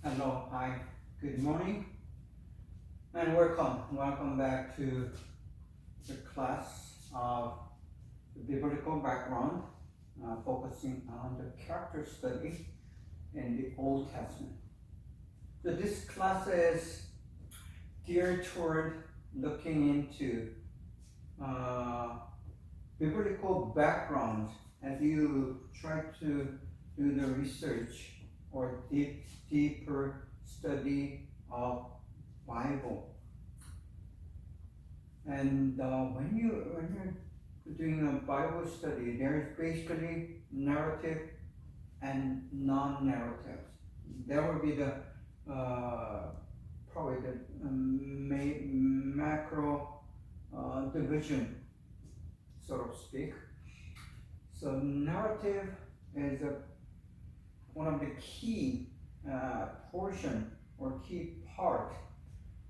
Hello, hi, good morning, and welcome back to the class of the biblical background, focusing on the character study in the Old Testament. So this class is geared toward looking into biblical background as you try to do the research or deeper study of Bible. And when you're doing a Bible study, there's basically narrative and non-narrative. That would be the probably the macro division, so to speak. So narrative is one of the key portion or key part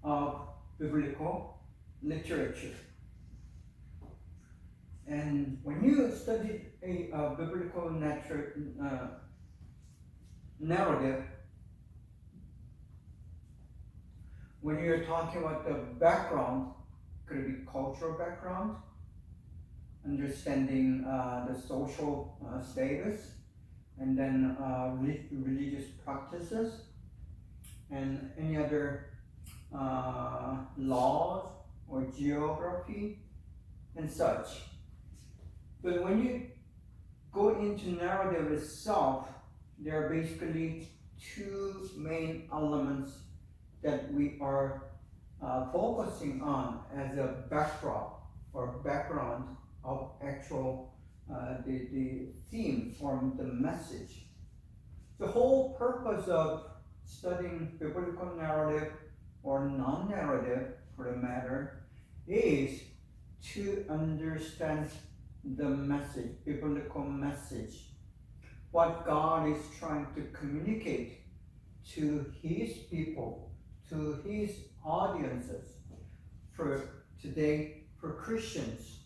of biblical literature. And when you study a biblical narrative, when you're talking about the background, could it be cultural background, understanding the social status, and then religious practices, and any other laws or geography and such. But when you go into narrative itself, there are basically two main elements that we are focusing on as a backdrop or background of actual the theme or the message. The whole purpose of studying biblical narrative or non-narrative, for the matter, is to understand the message, biblical message, what God is trying to communicate to His people, to His audiences, for today, for Christians.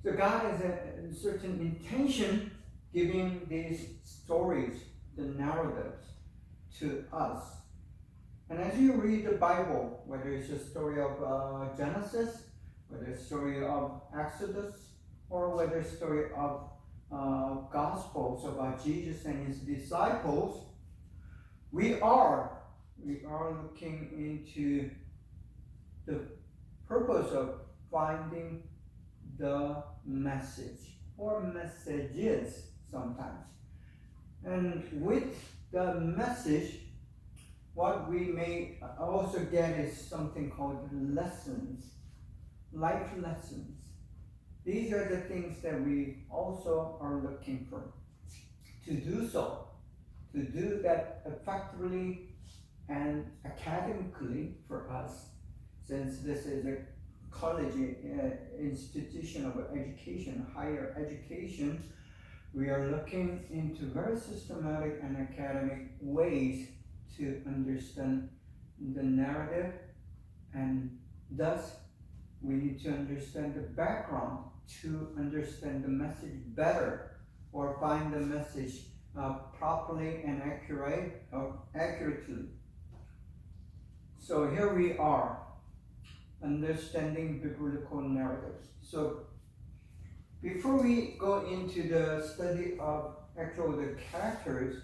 So God has a certain intention giving these stories, the narratives, to us. And as you read the Bible, whether it's a story of Genesis, whether it's a story of Exodus, or whether it's a story of Gospels about Jesus and His disciples, we are looking into the purpose of finding the message or messages sometimes. And with the message, what we may also get is something called lessons, life lessons. These are the things that we also are looking for. To do so, to do that effectively and academically for us, since this is a college institution of education, higher education, we are looking into very systematic and academic ways to understand the narrative, and thus we need to understand the background to understand the message better, or find the message properly and accurately. So here we are, understanding biblical narratives. So before we go into the study of the characters,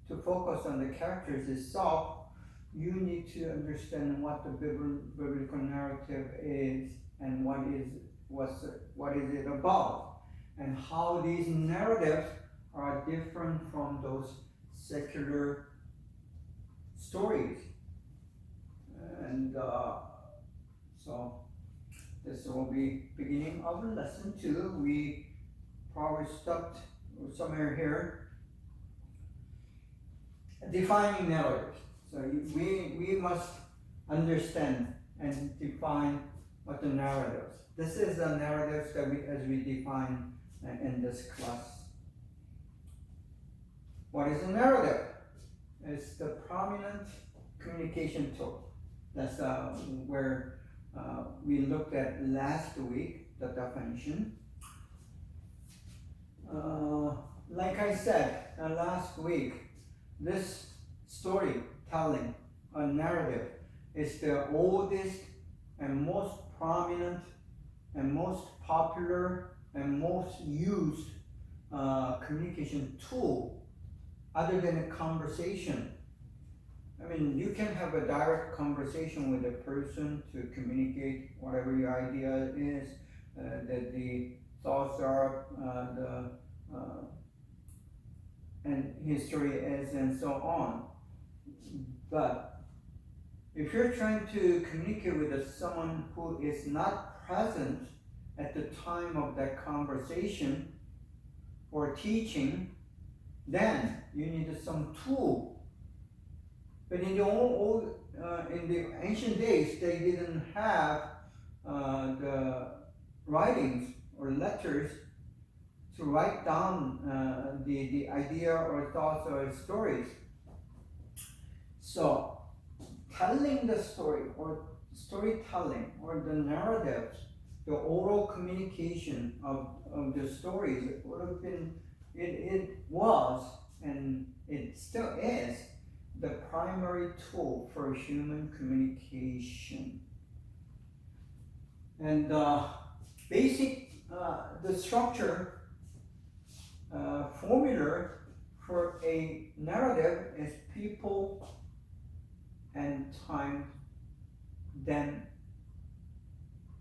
to focus on the characters itself, you need to understand what the biblical narrative is and what is it about, and how these narratives are different from those secular stories. And so this will be beginning of lesson 2. We probably stopped somewhere here, defining narratives. So we must understand and define what the narratives. This is the narratives that we define in this class. What is a narrative? It's the prominent communication tool. That's where we looked at last week, the definition. Like I said last week, this storytelling, a narrative, is the oldest and most prominent and most popular and most used communication tool other than a conversation. I mean, you can have a direct conversation with a person to communicate whatever your idea is, that the thoughts are, and history is, and so on. But if you're trying to communicate with someone who is not present at the time of that conversation or teaching, then you need some tool. But in the ancient days, they didn't have the writings or letters to write down the idea or thoughts or stories. So telling the story or storytelling or the narratives, the oral communication of the stories, it would have been, it was, and it still is, the primary tool for human communication. And the structure formula for a narrative is people and time, then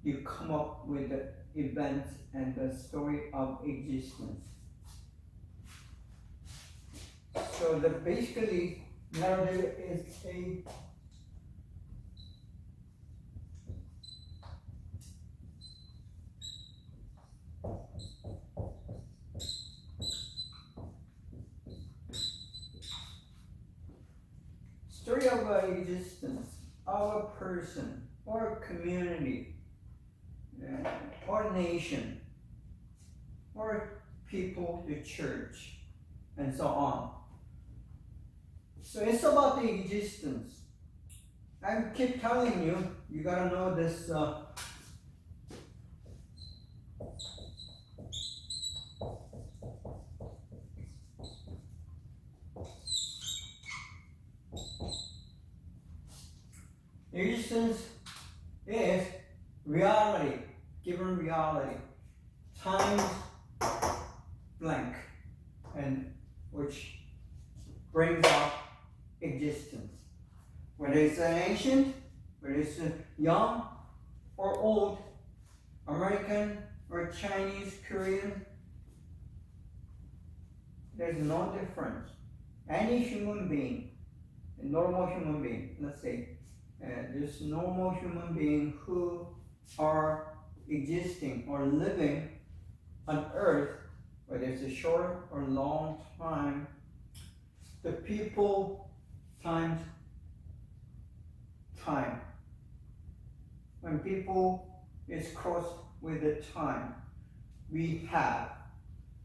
you come up with the events and the story of existence. So the basically narrative is a story of existence of a person or a community or nation or people, the church, and so on. So it's about the existence. I keep telling you, you gotta know this existence is reality, given reality, times blank, and which brings out existence. Whether it's ancient, whether it's young or old, American or Chinese, Korean, there's no difference. Any human being, a normal human being, let's say, this normal human being who are existing or living on earth, whether it's a short or long time, the people times time. When people is crossed with the time, we have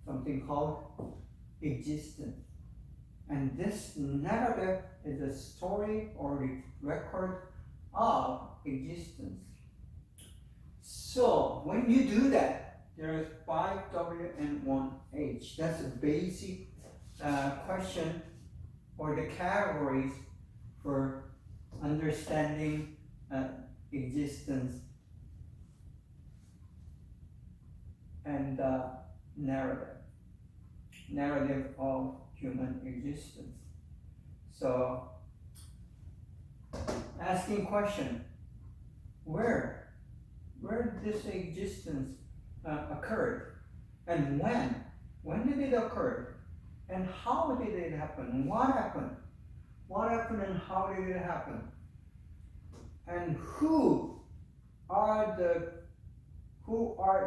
something called existence. And this narrative is a story or record of existence. So when you do that, there is 5W and 1H. That's a basic question or the categories for understanding existence and narrative of human existence. So asking question, where this existence occurred, and when did it occur, and how did it happen, what happened and how did it happen, and who are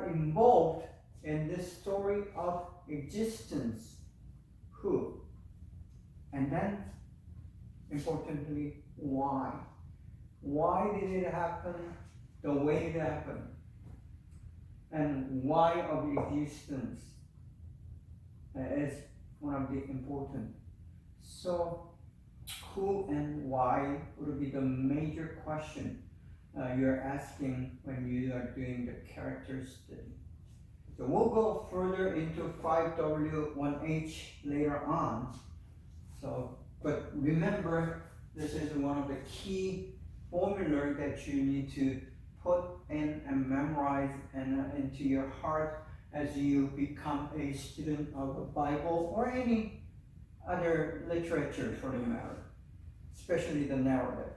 involved in this story of existence, who, and then importantly, why did it happen the way it happened, and why of existence is one of the important. So who and why would be the major question you're asking when you are doing the character study. So we'll go further into 5W, 1H later on. So But remember, this is one of the key formula that you need to put in and memorize and into your heart as you become a student of the Bible or any other literature for the matter, especially the narrative.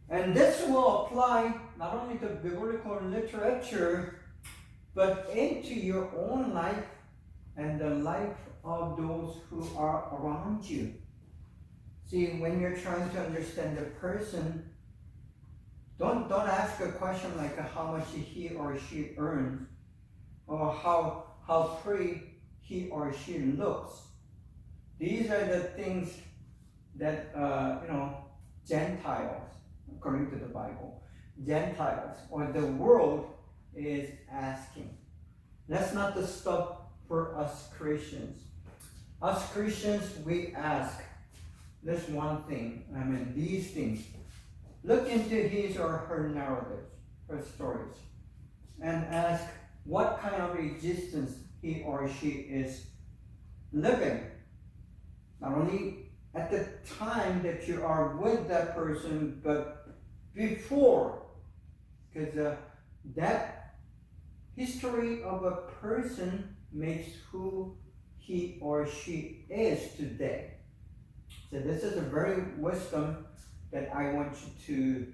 And this will apply not only to biblical literature, but into your own life and the life of those who are around you. See, when you're trying to understand the person, don't ask a question like how much he or she earns, or how pretty he or she looks. These are the things that Gentiles, according to the Bible, Gentiles or the world is asking. That's not the stuff for us Christians. Us Christians, we ask this one thing. These things. Look into his or her narratives, her stories, and ask what kind of existence he or she is living. Not only at the time that you are with that person, but before. Because that history of a person makes who he or she is today. So this is a very wisdom that I want you to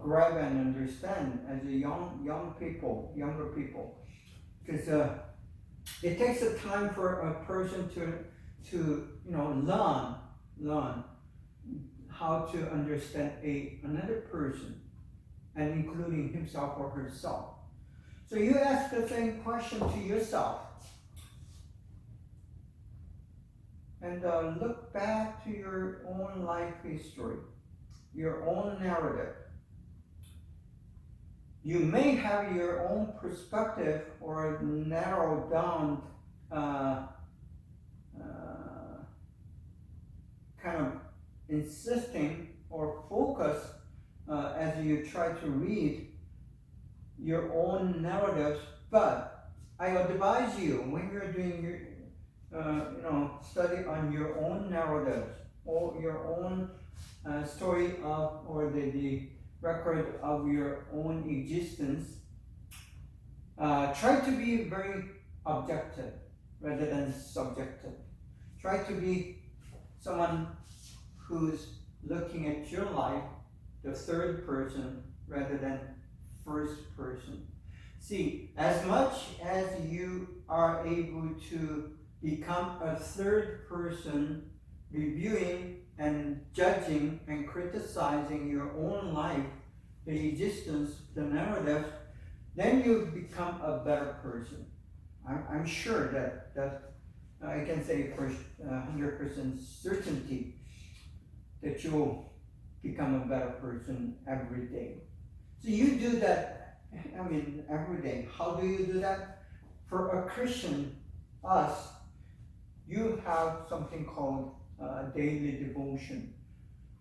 grab and understand as a younger people, because it takes a time for a person to learn how to understand another person, and including himself or herself. So you ask the same question to yourself. And look back to your own life history, your own narrative. You may have your own perspective or narrow down kind of insisting or focus as you try to read your own narratives. But I advise you, when you're doing your study on your own narratives or your own story of, or the record of your own existence, try to be very objective rather than subjective. Try to be someone who's looking at your life, the third person rather than first person. See, as much as you are able to become a third person, reviewing and judging and criticizing your own life, the existence, the narrative, then you become a better person. I'm sure that I can say for 100% certainty that you'll become a better person every day. So you do that, every day. How do you do that? For a Christian, us, you have something called daily devotion.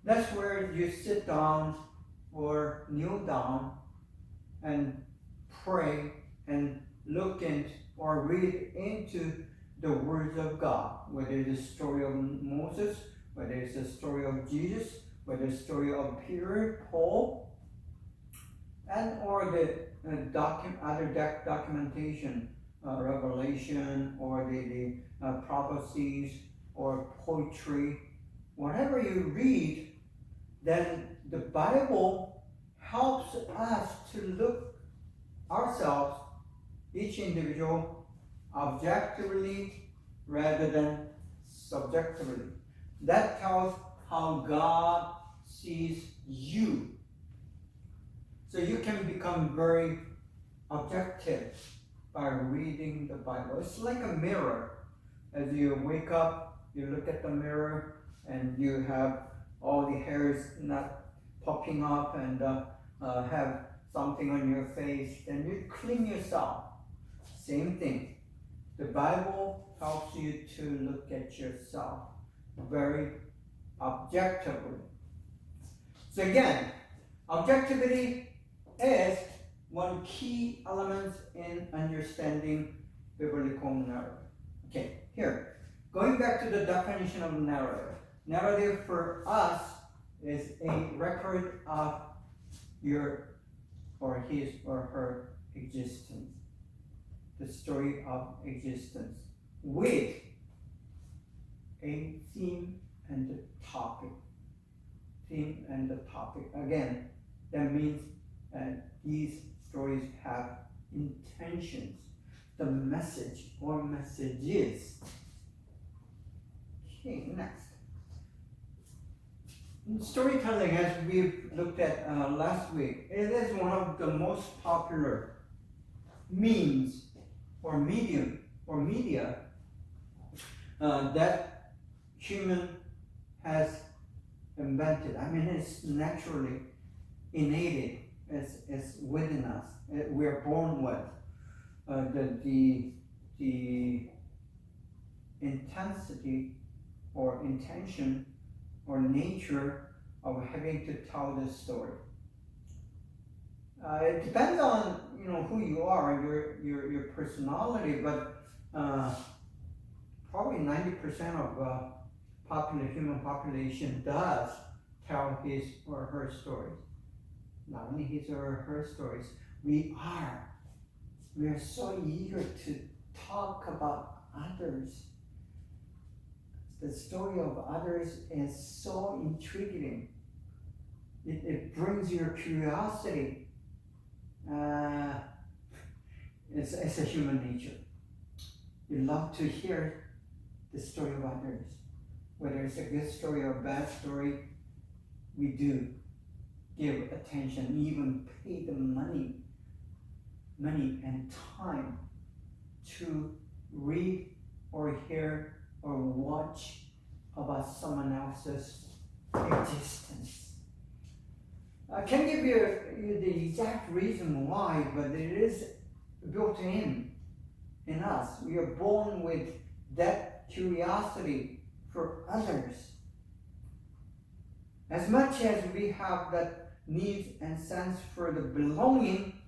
That's where you sit down or kneel down and pray and look into or read into the words of God, whether it's the story of Moses, whether it's the story of Jesus, whether it's the story of Peter, Paul, and or the other documentation, revelation, or the prophecies, or poetry. Whatever you read, then the Bible helps us to look ourselves, each individual, objectively rather than subjectively. That tells how God sees you. So you can become very objective by reading the Bible. It's like a mirror. As you wake up, you look at the mirror and you have all the hairs not popping up and have something on your face, and you clean yourself. Same thing. The Bible helps you to look at yourself very objectively. So again, objectivity is one key element in understanding biblical narrative. Okay, here. Going back to the definition of narrative. Narrative for us is a record of your or his or her existence. The story of existence with a theme and a topic. Theme and the topic. Again, that means these stories have intentions. The message or messages. Okay, next. Storytelling, as we looked at last week, it is one of the most popular means or medium or media that human has invented. I mean, it's naturally innate. It's within us. We're born with the intensity or intention or nature of having to tell this story. It depends on who you are, your personality, but probably 90% of human population does tell his or her stories. Not only his or her stories, we are so eager to talk about others. The story of others is so intriguing. It brings your curiosity. It's a human nature. You love to hear the story of others. Whether it's a good story or a bad story, we do give attention, even pay the money and time to read or hear or watch about someone else's existence. I can't give you the exact reason why, but it is built in us. We are born with that curiosity for others. As much as we have that need and sense for the belonging,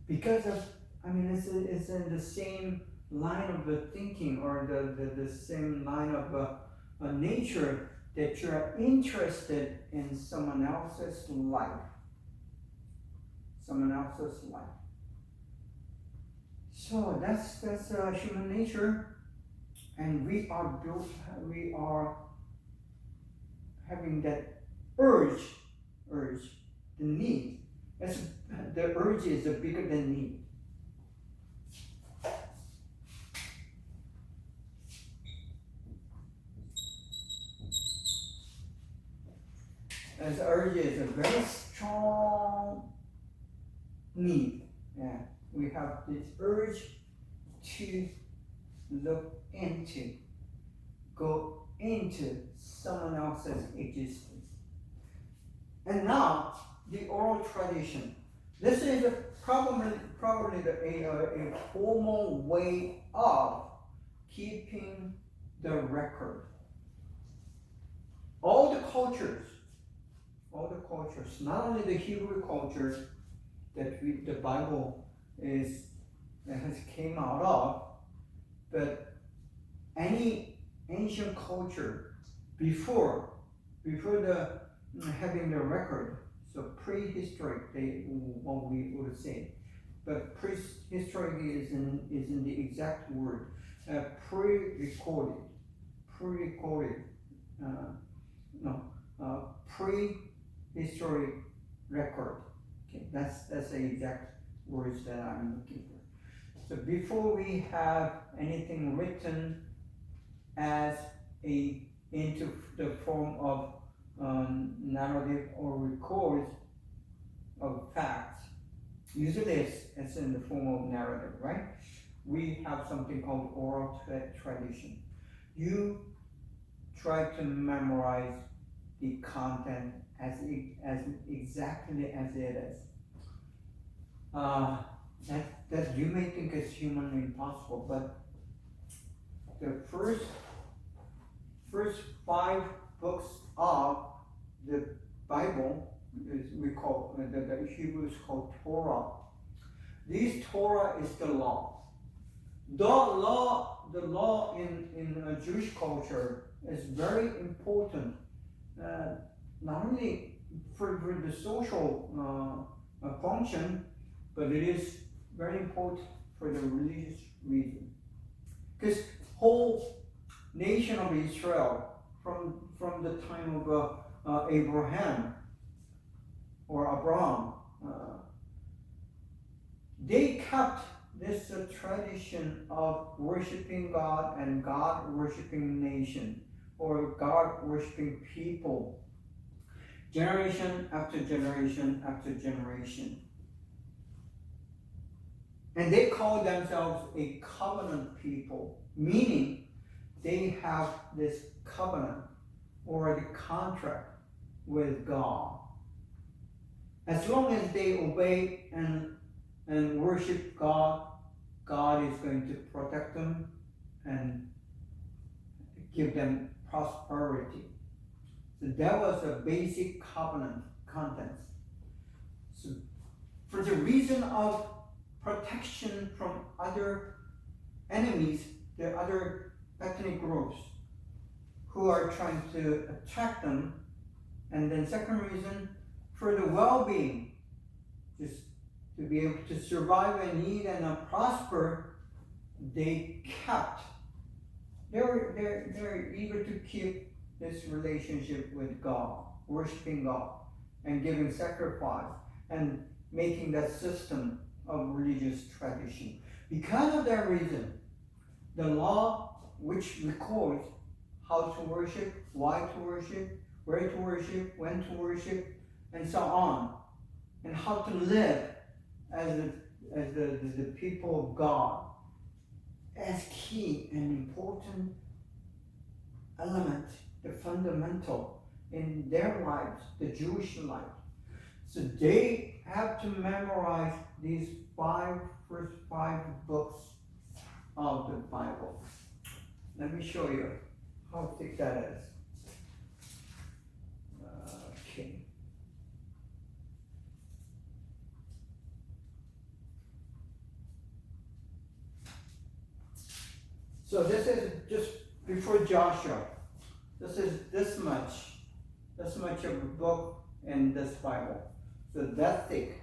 because of, it's in the same line of the thinking or the same line of nature that you're interested in someone else's life. Someone else's life. So that's human nature, and we are having that urge, the need. The urge is bigger than need. As urge is a very strong need. Yeah, we have this urge to look into, go into someone else's existence. And now, the oral tradition. This is probably a formal way of keeping the record. All the cultures, not only the Hebrew culture that the Bible has came out of, but any ancient culture before the having the record, so prehistoric, what we would say, but prehistoric is in the exact word, prehistoric record. Okay, that's the exact words that I'm looking for. So before we have anything written as into the form of narrative or record of facts, usually it's in the form of narrative, right? We have something called oral tradition. You try to memorize the content as exactly as it is. That you may think is humanly impossible, but the first 5 books of the Bible is we call the Hebrews called Torah. This Torah is the law. The law law in Jewish culture is very important, not only for the social function, but it is very important for the religious reason. Because whole nation of Israel, from the time of Abraham or Abraham, they kept this tradition of worshiping God and God worshiping nation or God worshiping people, generation after generation after generation. And they call themselves a covenant people, meaning they have this covenant or the contract with God. As long as they obey and worship God, God is going to protect them and give them prosperity. So that was a basic covenant contents. So for the reason of protection from other enemies, the other ethnic groups who are trying to attack them, and then second reason, for the well-being, just to be able to survive and eat and prosper, they're eager to keep this relationship with God, worshiping God, and giving sacrifice, and making that system of religious tradition. Because of that reason, the law which records how to worship, why to worship, where to worship, when to worship, and so on, and how to live as the people of God, as key and important element, the fundamental in their lives, the Jewish life. So they have to memorize these first five books of the Bible. Let me show you how thick that is. Okay. So this is just before Joshua. This is this much of a book in this Bible. So that's thick.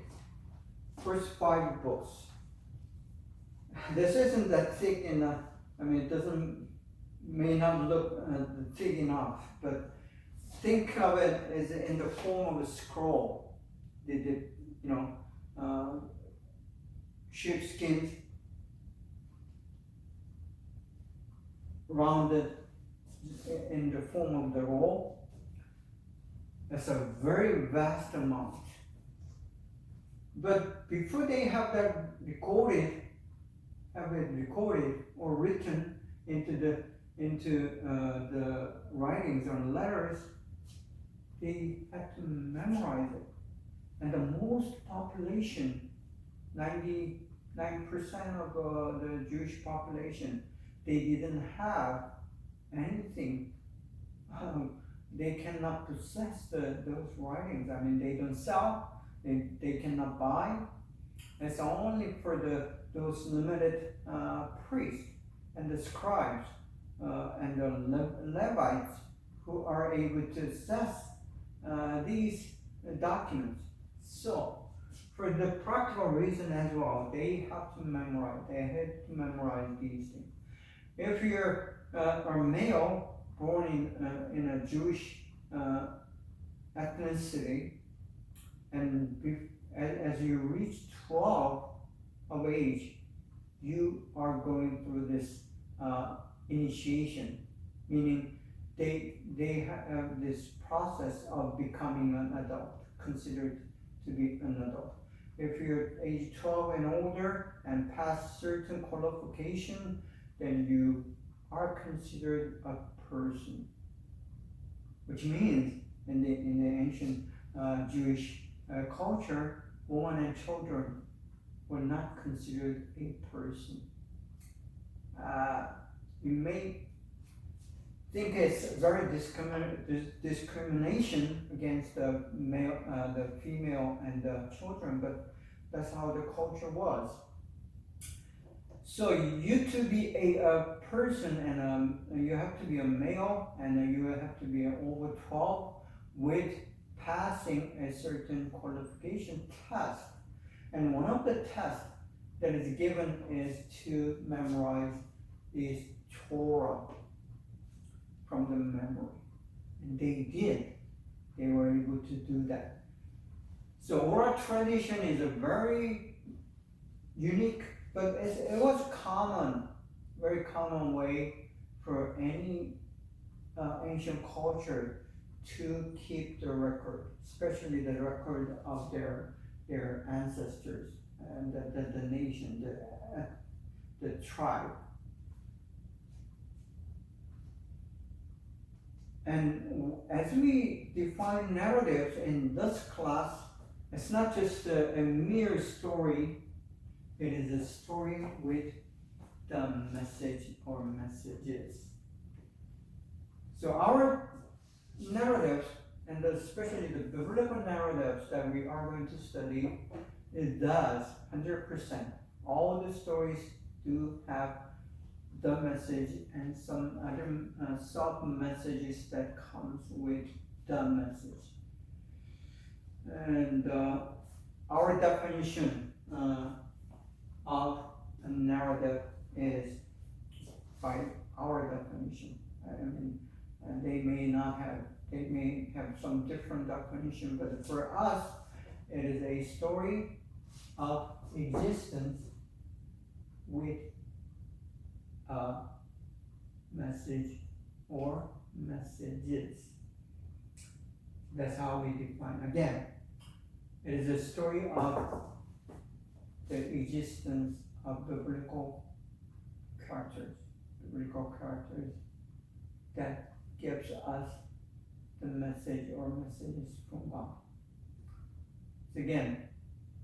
First five books. This isn't that thick enough. I mean, it may not look thick enough, but think of it as in the form of a scroll. Sheepskins rounded in the form of the roll. That's a very vast amount. But before they have that recorded or written into the writings or letters, they had to memorize it. And the most population, 99% of the Jewish population, they didn't have anything. They cannot possess those writings. I mean, they don't sell. They cannot buy. It's only for those limited priests and the scribes and the Levites who are able to access these documents. So, for the practical reason as well, they have to memorize. They had to memorize these things. If you're a male born in a Jewish ethnicity, and as you reach 12 of age, you are going through this initiation, meaning they have this process of becoming an adult, considered to be an adult. If you're age 12 and older and past certain qualification, then you are considered a person, which means in the ancient Jewish culture, women and children were not considered a person. You may think it's very discrimination against the male, the female, and the children, but that's how the culture was. So you to be a person, and you have to be a male, and you have to be over 12 with passing a certain qualification test. And one of the tests that is given is to memorize this Torah from the memory. And they did. They were able to do that. So oral tradition is a very unique, but it was common, very common way for any ancient culture to keep the record, especially the record of their ancestors and the nation, the tribe. And as we define narratives in this class, it's not just a mere story, it is a story with the message or messages. So our narratives, and especially the biblical narratives that we are going to study, it does 100%. All the stories do have the message and some other sub-messages that comes with the message. And our definition of a narrative is by our definition. I mean, they may have some different definition, but for us, it is a story of existence with a message or messages. That's how we define. Again, it is a story of the existence of biblical characters that gives us the message or messages from God. So again,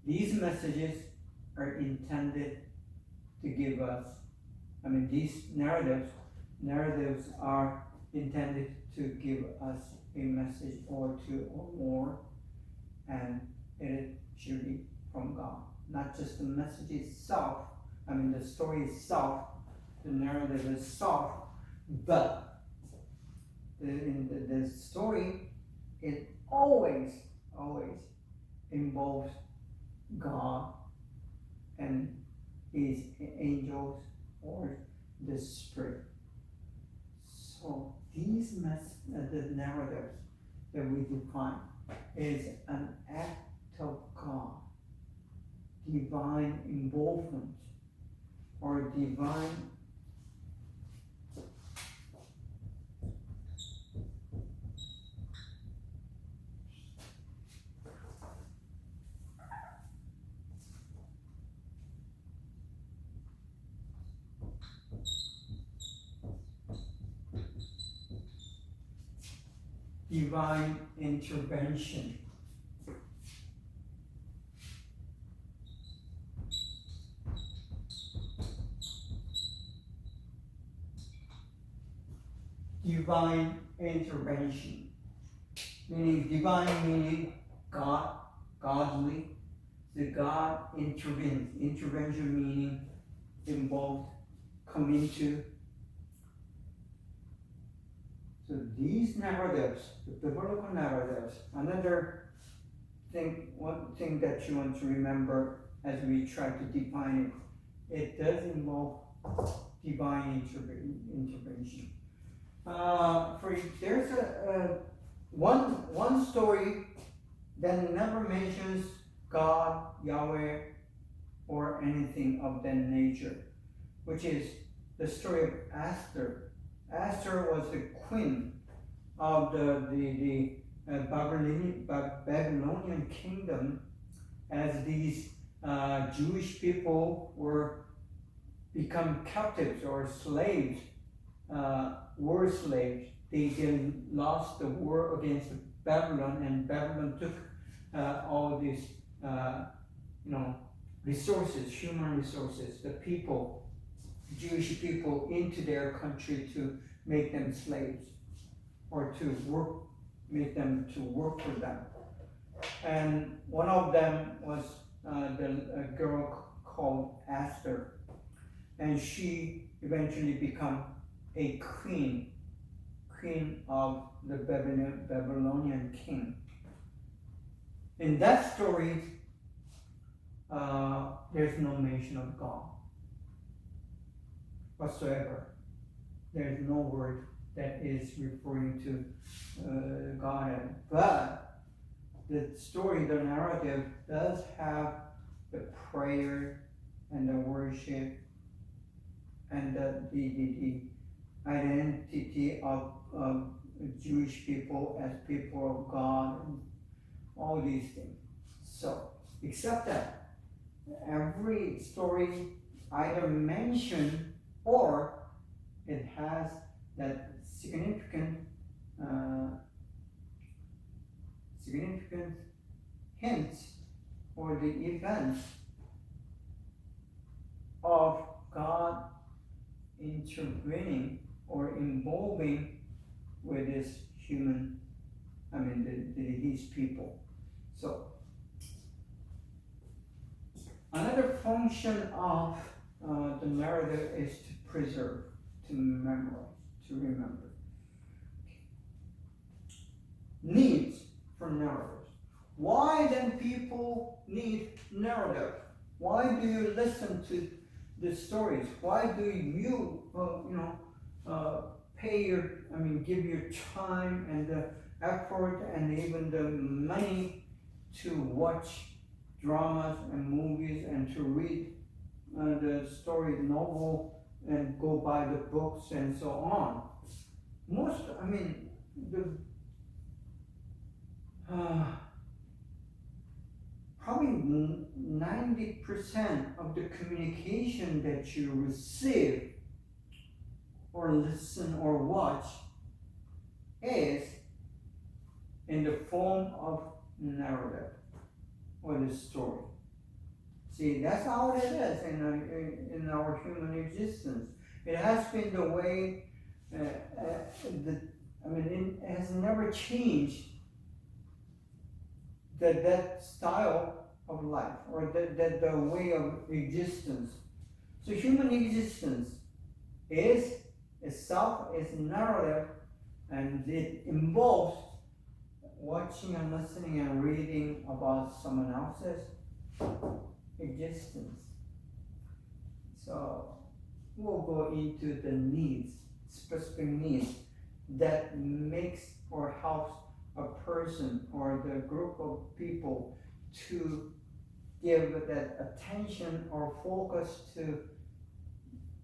these messages are intended to give us, these narratives are intended to give us a message or two or more, and it should be from God. Not just the message itself, the story itself, the narrative itself, but in the story, it always involves God and His angels or the Spirit. So these the narratives that we define is an act of God, divine involvement, or divine intervention. Divine intervention, meaning God, godly. The God intervenes. Intervention meaning involved, come into. So these narratives, the biblical narratives, one thing that you want to remember as we try to define it does involve divine intervention. There's one story that never mentions God, Yahweh, or anything of that nature, which is the story of Esther. Esther was the queen of the Babylonian kingdom, as these Jewish people were become captives or slaves, were slaves. They lost the war against Babylon, and Babylon took all these resources, human resources, the people, Jewish people, into their country to make them slaves or to make them to work for them. And one of them was a girl called Esther. and she eventually become a queen of the Babylonian king. In that story, there's no mention of God whatsoever. There's no word that is referring to God. But the story, the narrative, does have the prayer and the worship and the identity of Jewish people as people of God and all these things. So, except that every story either mention or it has that significant hints or the events of God intervening or involving with his his people. So another function of the narrative is to preserve, to memorize, to remember. Needs for narratives. Why then people need narrative? Why do you listen to the stories? Why do you, give your time and the effort and even the money to watch dramas and movies and to read the story novel and go buy the books and so on? Probably 90% of the communication that you receive or listen or watch is in the form of narrative or the story. See, that's how it is in our human existence. It has been the way, it has never changed that style of life or the way of existence. So human existence is itself is narrative, and it involves watching and listening and reading about someone else's existence. So we'll go into the needs, specific needs that makes or helps a person or the group of people to give that attention or focus to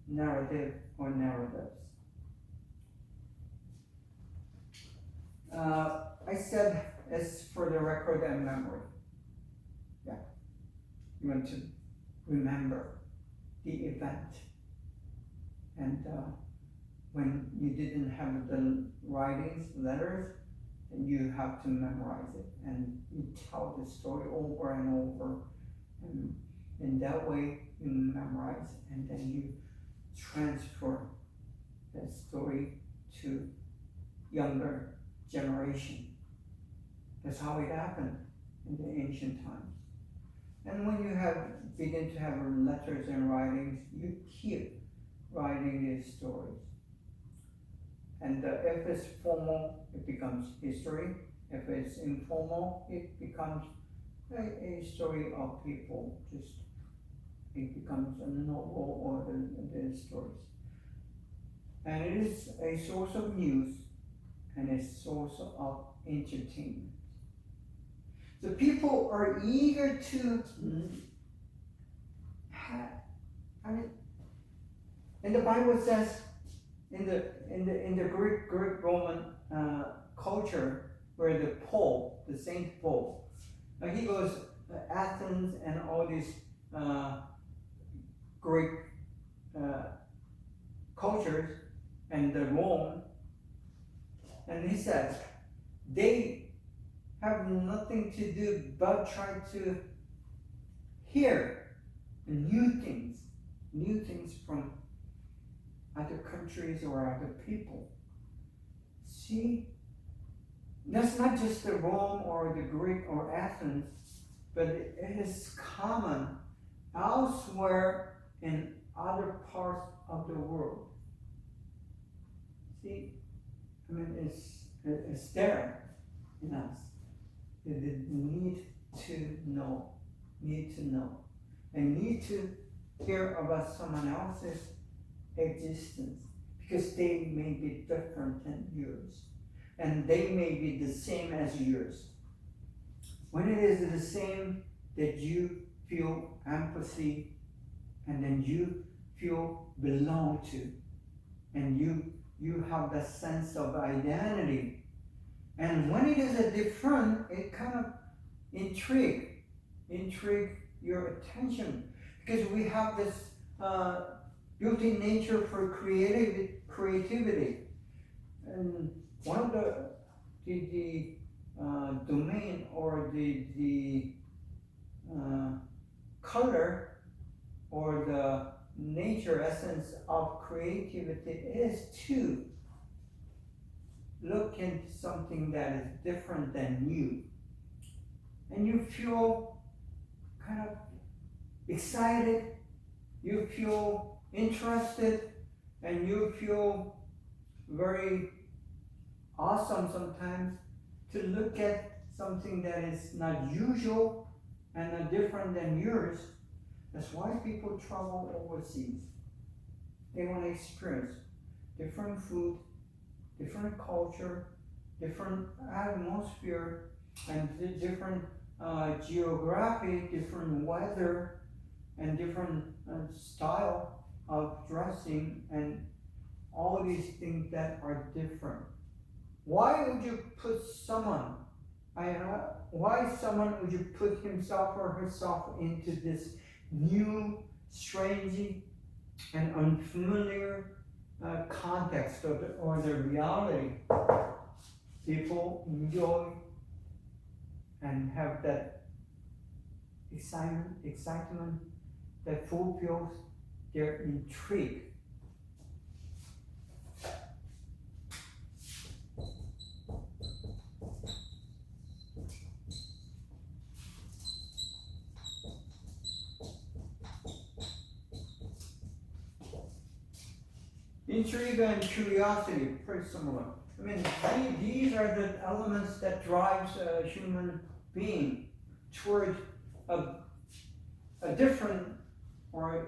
narrative or narratives. I said it's for the record and memory. Yeah. You want to remember the event. And when you didn't have the writings, letters, then you have to memorize it. And you tell the story over and over. And in that way, you memorize and then you transfer that story to younger generation. That's how it happened in the ancient times. And when you begin to have letters and writings, you keep writing these stories. And if it's formal, it becomes history. If it's informal, it becomes a story of people. It becomes a novel or the stories. And it is a source of news and a source of entertainment. So people are eager to and the Bible says in the Greek Roman culture, where the Saint Paul, he goes Athens and all these Greek cultures and the Rome, and he says they have nothing to do but try to hear new things from other countries or other people. See, that's not just the Rome or the Greek or Athens, but it is common elsewhere in other parts of the world. See, I mean, it's there in us. The need to know, and need to hear about someone else's existence, because they may be different than yours, and they may be the same as yours. When it is the same, that you feel empathy, and then you feel belong to, and you have that sense of identity. And when it is a different, it kind of intrigue your attention, because we have this built-in nature for creativity. And one of the domain or the color or the nature essence of creativity is to look into something that is different than you, and you feel kind of excited, you feel interested, and you feel very awesome sometimes to look at something that is not usual and not different than yours. That's why people travel overseas. They want to experience different food, different culture, different atmosphere, and different geography, different weather, and different style of dressing, and all these things that are different. Why would you put someone, why someone would you put himself or herself into this new, strange, and unfamiliar context or the reality? People enjoy and have that excitement that fulfills their intrigue. Intrigue and curiosity, pretty similar. I mean, these are the elements that drives a human being toward a different or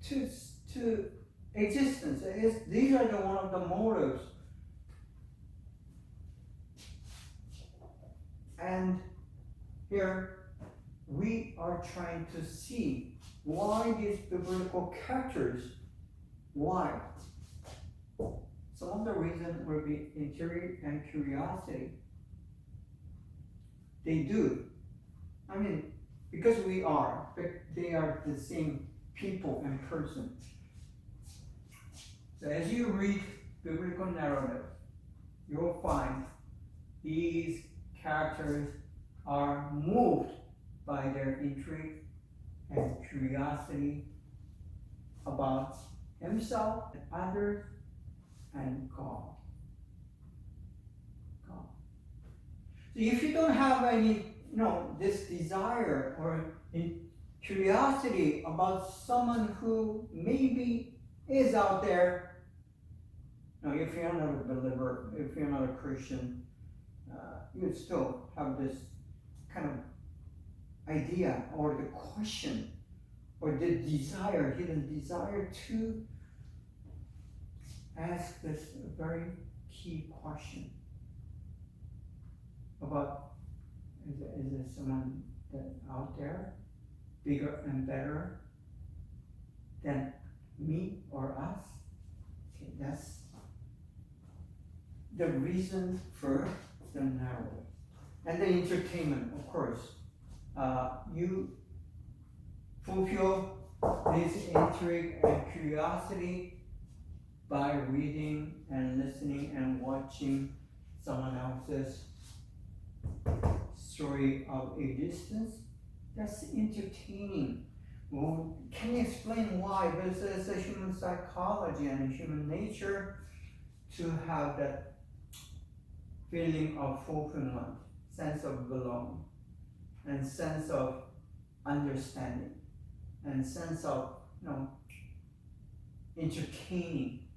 to existence. These are one of the motives. And here we are trying to see why these biblical characters. Why? Some of the reason will be intrigue and curiosity. They do. I mean, because they are the same people and person. So as you read biblical narrative, you'll find these characters are moved by their intrigue and curiosity about himself and others and God. So if you don't have any, this desire or curiosity about someone who maybe is out there, if you're not a believer, if you're not a Christian, you still have this kind of idea or the question or the desire, hidden desire to ask this very key question about, is there someone that out there bigger and better than me or us? Okay, that's the reason for the narrative. And the entertainment, of course. You fulfill this intrigue and curiosity by reading and listening and watching someone else's story of existence. That's entertaining. Well, can you explain why? Because it's a human psychology and a human nature to have that feeling of fulfillment, sense of belonging, and sense of understanding. and sense of, entertaining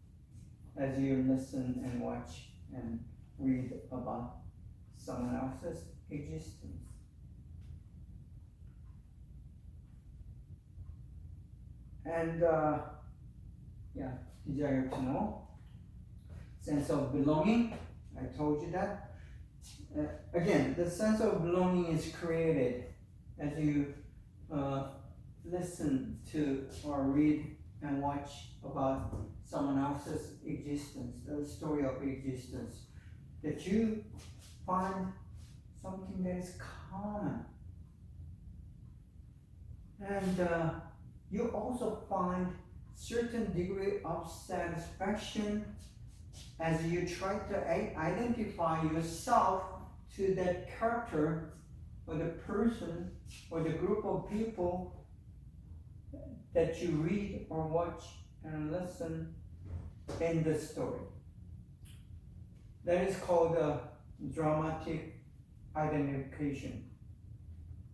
as you listen and watch and read about someone else's existence. And desire to know, sense of belonging. I told you that. Again, the sense of belonging is created as you listen to or read and watch about someone else's existence, the story of existence, that you find something that is common. And you also find certain degree of satisfaction as you try to identify yourself to that character or the person or the group of people that you read or watch and listen in the story. That is called dramatic identification.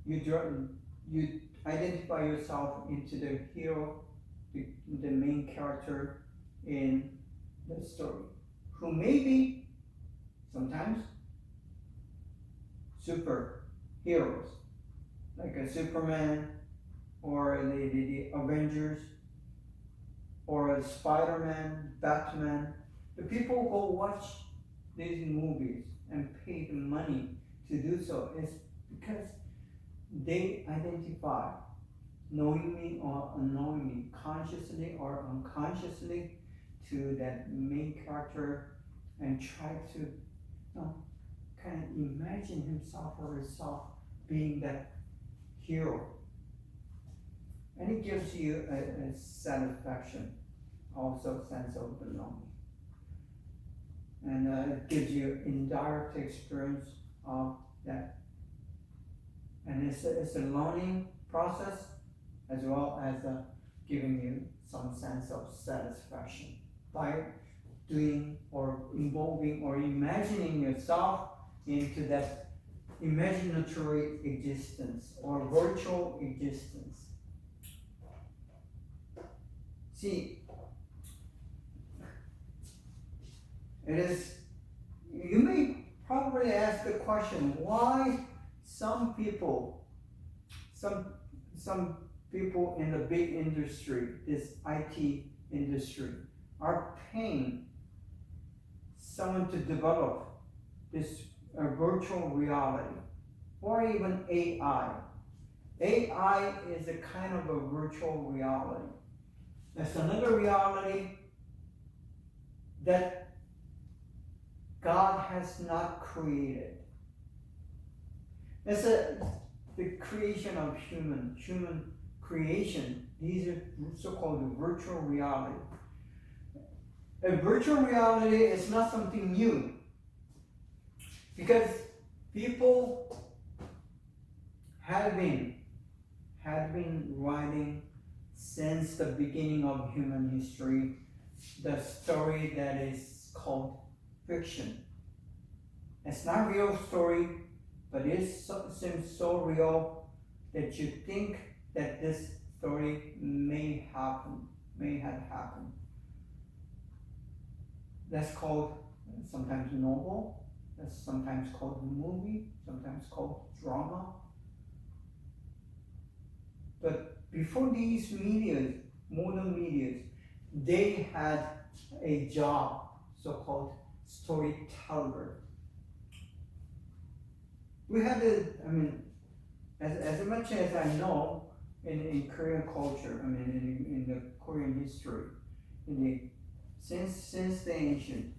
You identify yourself into the hero, the main character in the story, who may be sometimes superheroes, like a Superman or the Avengers or a Spider-Man, Batman. The people go watch these movies and pay the money to do so is because they identify, knowingly or unknowingly, consciously or unconsciously, to that main character and try to kind of imagine himself or herself being that hero. And it gives you a satisfaction, also a sense of belonging. And it gives you indirect experience of that. And it's a learning process as well as giving you some sense of satisfaction by doing or involving or imagining yourself into that imaginatory existence or virtual existence. See, you may probably ask the question, why some people in the big industry, this IT industry, are paying someone to develop this virtual reality, or even AI. AI is a kind of a virtual reality. That's another reality that God has not created. It's the creation of human creation. These are so-called virtual reality. A virtual reality is not something new, because people had been writing since the beginning of human history the story that is called fiction. It's not real story, but it seems so real that you think that this story may have happened. That's called sometimes novel, that's sometimes called movie, sometimes called drama. But before these modern medias, they had a job, so-called storyteller. We had as much as I know in Korean culture, in the Korean history, since the ancient,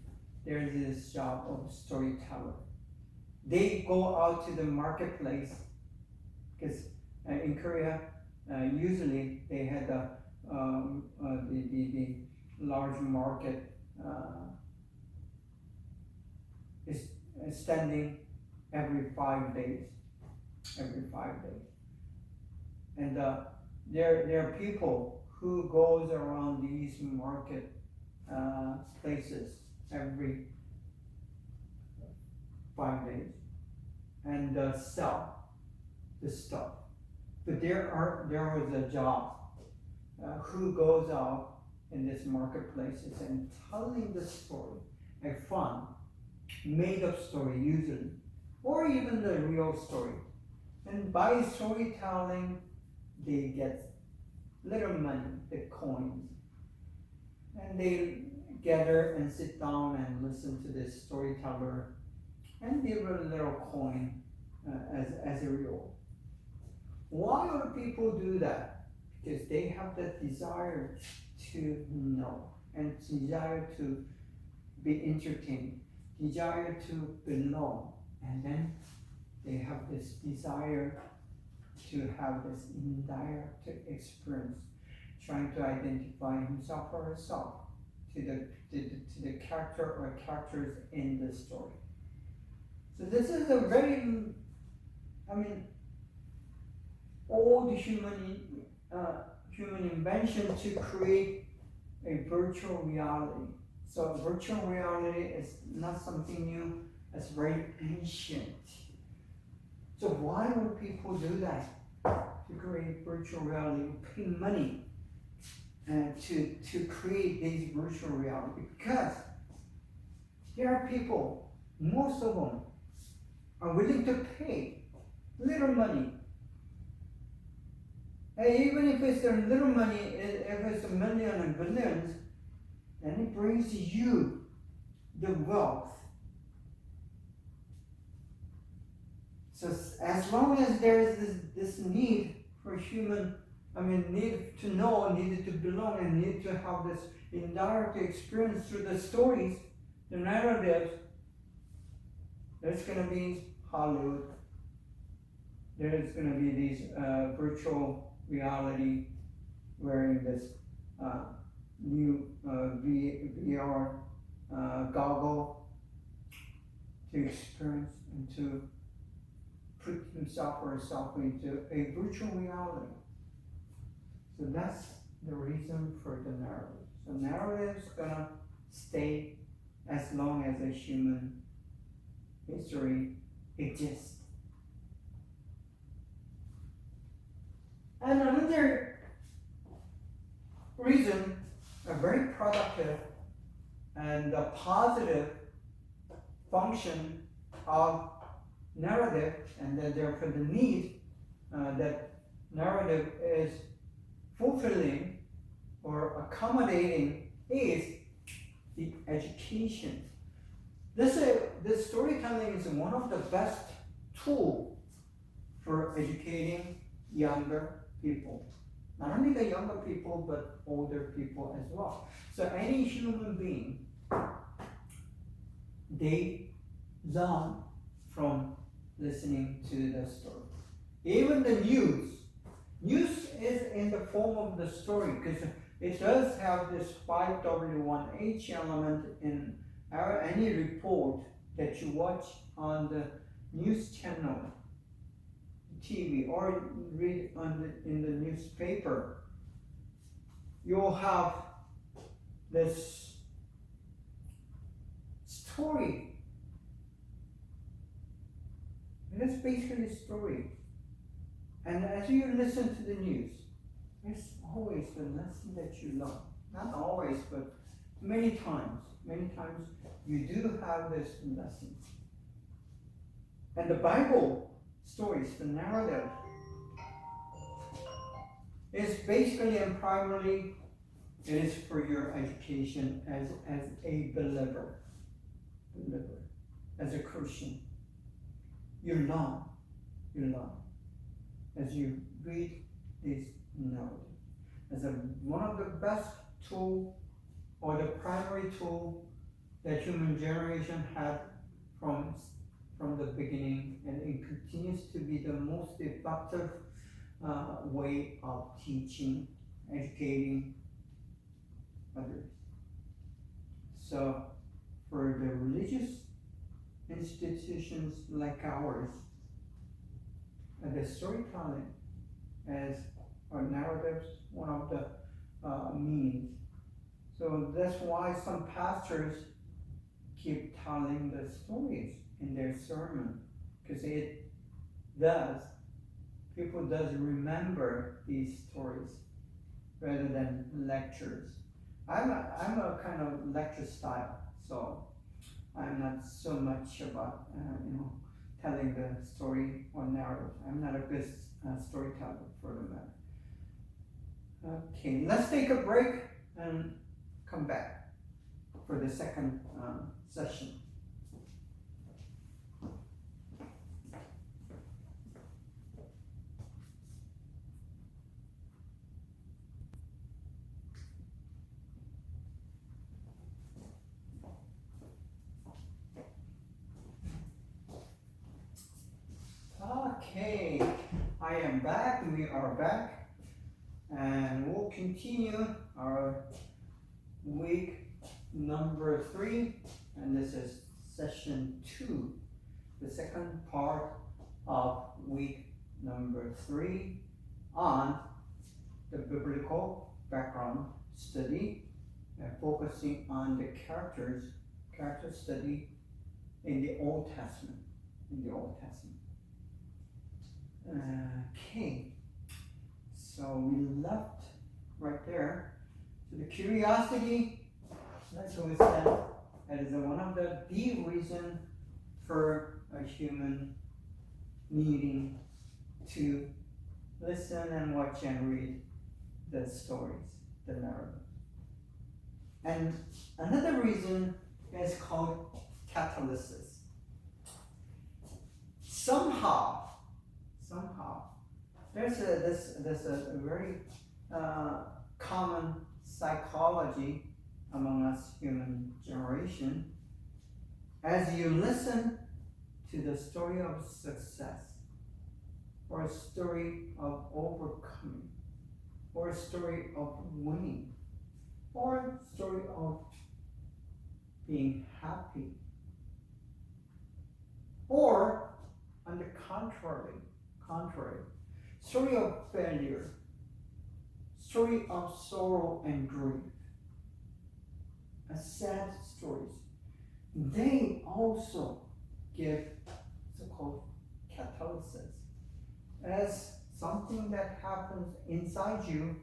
there is this job of storyteller. They go out to the marketplace, because in Korea, usually they had the large market is standing every 5 days. And there are people who goes around these market places every 5 days and sell the stuff. But there was a job who goes out in this marketplaces and telling the story, a fun, made up story usually, or even the real story. And by storytelling, they get little money, the coins. And they gather and sit down and listen to this storyteller and give a little coin as a reward. Why would people do that? Because they have that desire to know and desire to be entertained, desire to belong, and then they have this desire to have this indirect experience, trying to identify himself or herself to the character or characters in the story. So this is a very, old human invention to create a virtual reality. So virtual reality is not something new, it's very ancient. So why would people do that? To create virtual reality, pay money to create these virtual reality? Because there are people, most of them, are willing to pay little money. And even if it's a little money, if it's a million and billions, then it brings you the wealth. So as long as there is this need for need to know, need to belong, and need to have this indirect experience through the stories, the narratives, there's going to be Hollywood. There's going to be these virtual reality wearing this new VR goggle to experience and to put himself or herself into a virtual reality. So that's the reason for the narrative. So narrative is gonna stay as long as a human history exists. And another reason, a very productive and a positive function of narrative, and then therefore the need that narrative is fulfilling or accommodating is the education. This storytelling is one of the best tools for educating younger people. Not only the younger people, but older people as well. So any human being, they learn from listening to the story. Even the news is in the form of the story, because it does have this 5W1H element in any report that you watch on the news channel, TV, or read in the newspaper. You'll have this story. And it's basically a story. And as you listen to the news, there's always the lesson that you learn. Not always, but many times you do have this lesson. And the Bible stories, the narrative, is basically and primarily, it is for your education as a believer, as a Christian. You learn as you read this narrative. As one of the best tool, or the primary tool that human generation had from the beginning, and it continues to be the most effective way of teaching, educating others. So for the religious institutions like ours, the storytelling as our narratives, one of the means. So that's why some pastors keep telling the stories in their sermon, because people does remember these stories. rather than lectures. I'm a kind of lecture style, so I'm not so much about telling the story or narrative. I'm not a good storyteller for the matter. Okay, let's take a break and come back for the second session. Okay, I am back, we are back, and we'll continue our week number 3, and this is session 2, the second part of week number 3 on the biblical background study, and focusing on the character study in the Old Testament, Okay, so we left right there. So the curiosity, that's what we said, that is one of the reason for a human needing to listen and watch and read the stories, the narrative. And another reason is called catalysis. Somehow, there's a very common psychology among us human generation. As you listen to the story of success, or a story of overcoming, or a story of winning, or a story of being happy, or on the contrary, story of failure, story of sorrow and grief, sad stories, they also give so-called catalysis as something that happens inside you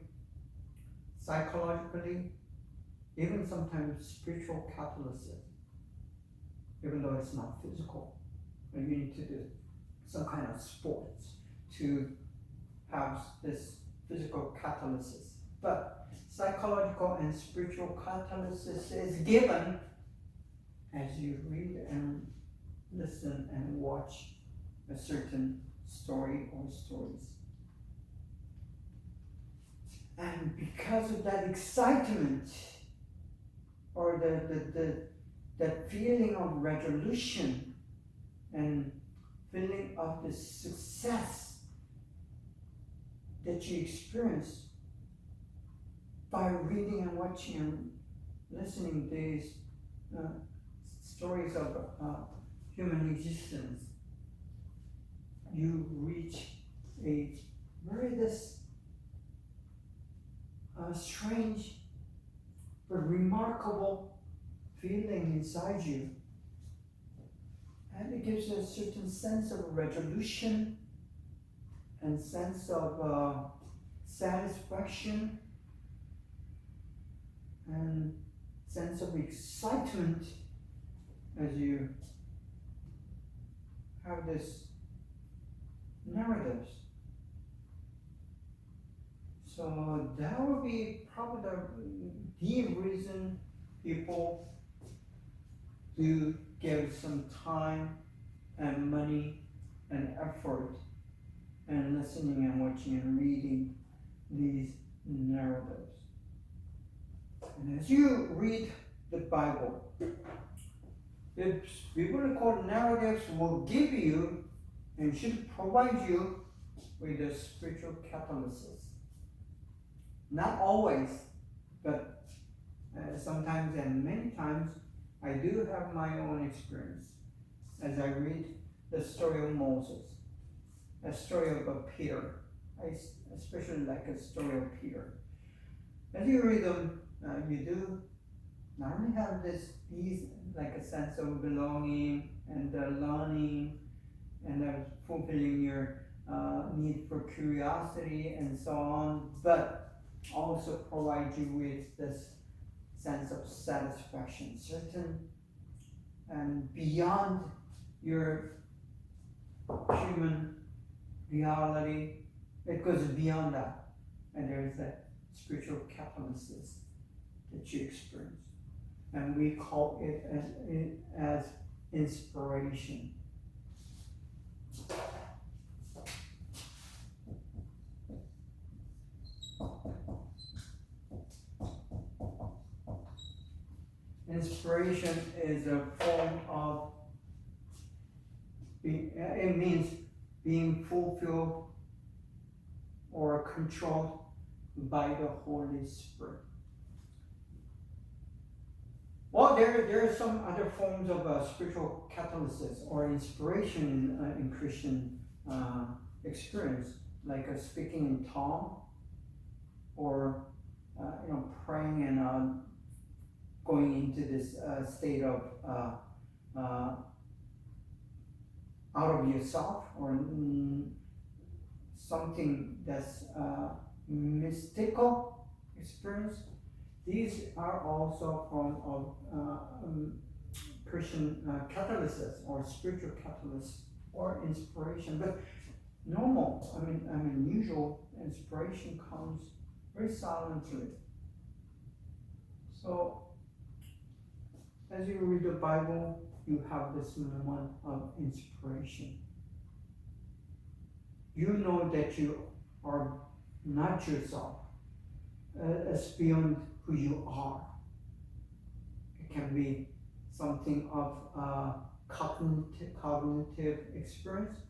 psychologically, even sometimes spiritual catalysis, even though it's not physical. You need to do some kind of sports to have this physical catalysis. But psychological and spiritual catalysis is given as you read and listen and watch a certain story or stories. And because of that excitement, or the feeling of resolution and feeling of the success that you experience by reading and watching and listening these stories of human existence, you reach a very strange but remarkable feeling inside you. And it gives you a certain sense of resolution and sense of satisfaction and sense of excitement as you have this narratives. So that would be probably the reason people do give some time and money and effort and listening and watching and reading these narratives. And as you read the Bible, the biblical narratives will give you and should provide you with a spiritual catalysis. Not always, but sometimes and many times I do have my own experience as I read the story of Moses, a story of Peter. I especially like a story of Peter. As you read them, you do not only have these like a sense of belonging and learning and fulfilling your need for curiosity and so on, but also provide you with this sense of satisfaction, certain and beyond your human reality. It goes beyond that, and there is that spiritual catalysis that you experience, and we call it as inspiration. Inspiration is a form of it means being fulfilled or controlled by the Holy Spirit. Well, there are some other forms of spiritual catalysis or inspiration in Christian experience, like speaking in tongue, or praying and going into this state of out of yourself, or something that's mystical experience. These are also form of Christian catalysis or spiritual catalyst or inspiration. But normal, usual inspiration comes very silently. So as you read the Bible, you have this moment of inspiration. You know that you are not yourself. It's beyond who you are. It can be something of cognitive experience,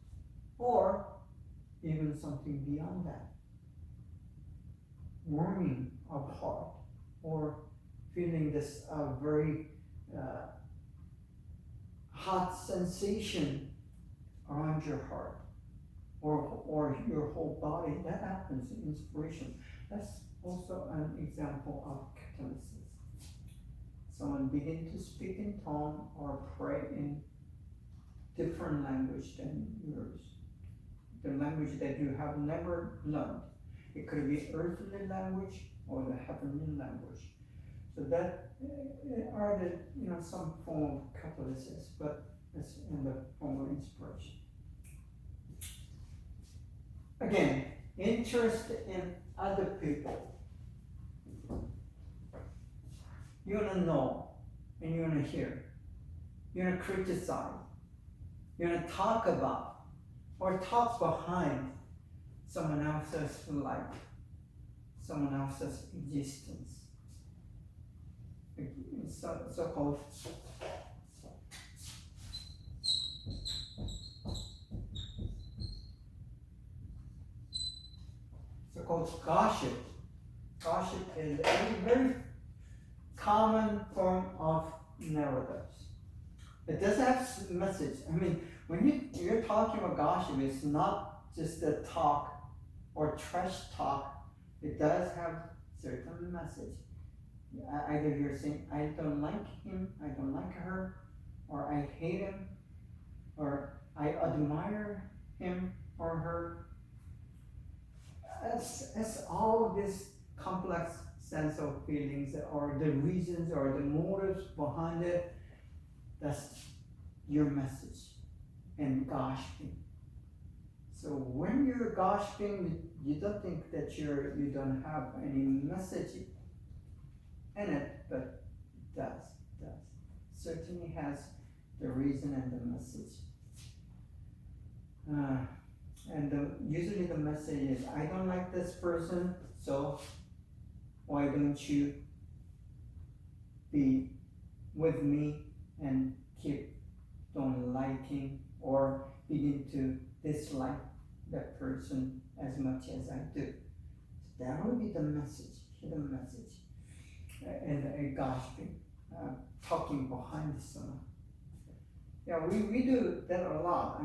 or even something beyond that. Warming of heart, or feeling this very hot sensation around your heart, or your whole body. That happens in inspiration. That's also an example of catalysis. Someone begin to speak in tongue or pray in different language than yours, the language that you have never learned. It could be earthly language or the heavenly language. So that are the some form of catalysis, but it's in the form of inspiration. Again, interest in other people. You want to know, and you want to hear. You want to criticize. You want to talk about, or talk behind someone else's life, someone else's existence. So-called gossip. Gossip is a very common form of narratives. It does have message. When you're talking about gossip, it's not just a talk or trash talk. It does have certain message. Either you're saying, I don't like him, I don't like her, or I hate him, or I admire him or her. It's all this complex sense of feelings, or the reasons or the motives behind it. That's your message and gossiping. So when you're gossiping, you don't think that you don't have any message in it, but it does. Certainly has the reason and the message. Usually the message is, I don't like this person, so why don't you be with me and keep on liking or begin to dislike that person as much as I do. So that will be the message, hidden message. And gossiping, talking behind someone. Yeah, we do that a lot.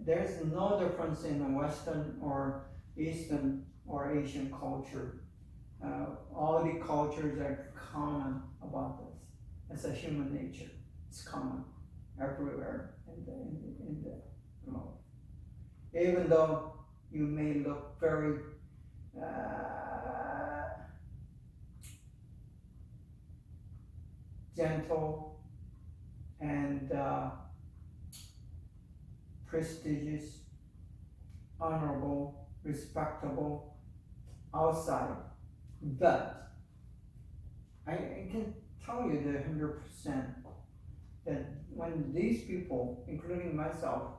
There's no difference in the Western or Eastern or Asian culture. All the cultures are common about this. It's a human nature. It's common everywhere in the world. Even though you may look very gentle, and prestigious, honorable, respectable outside. But I can tell you the 100% that when these people, including myself,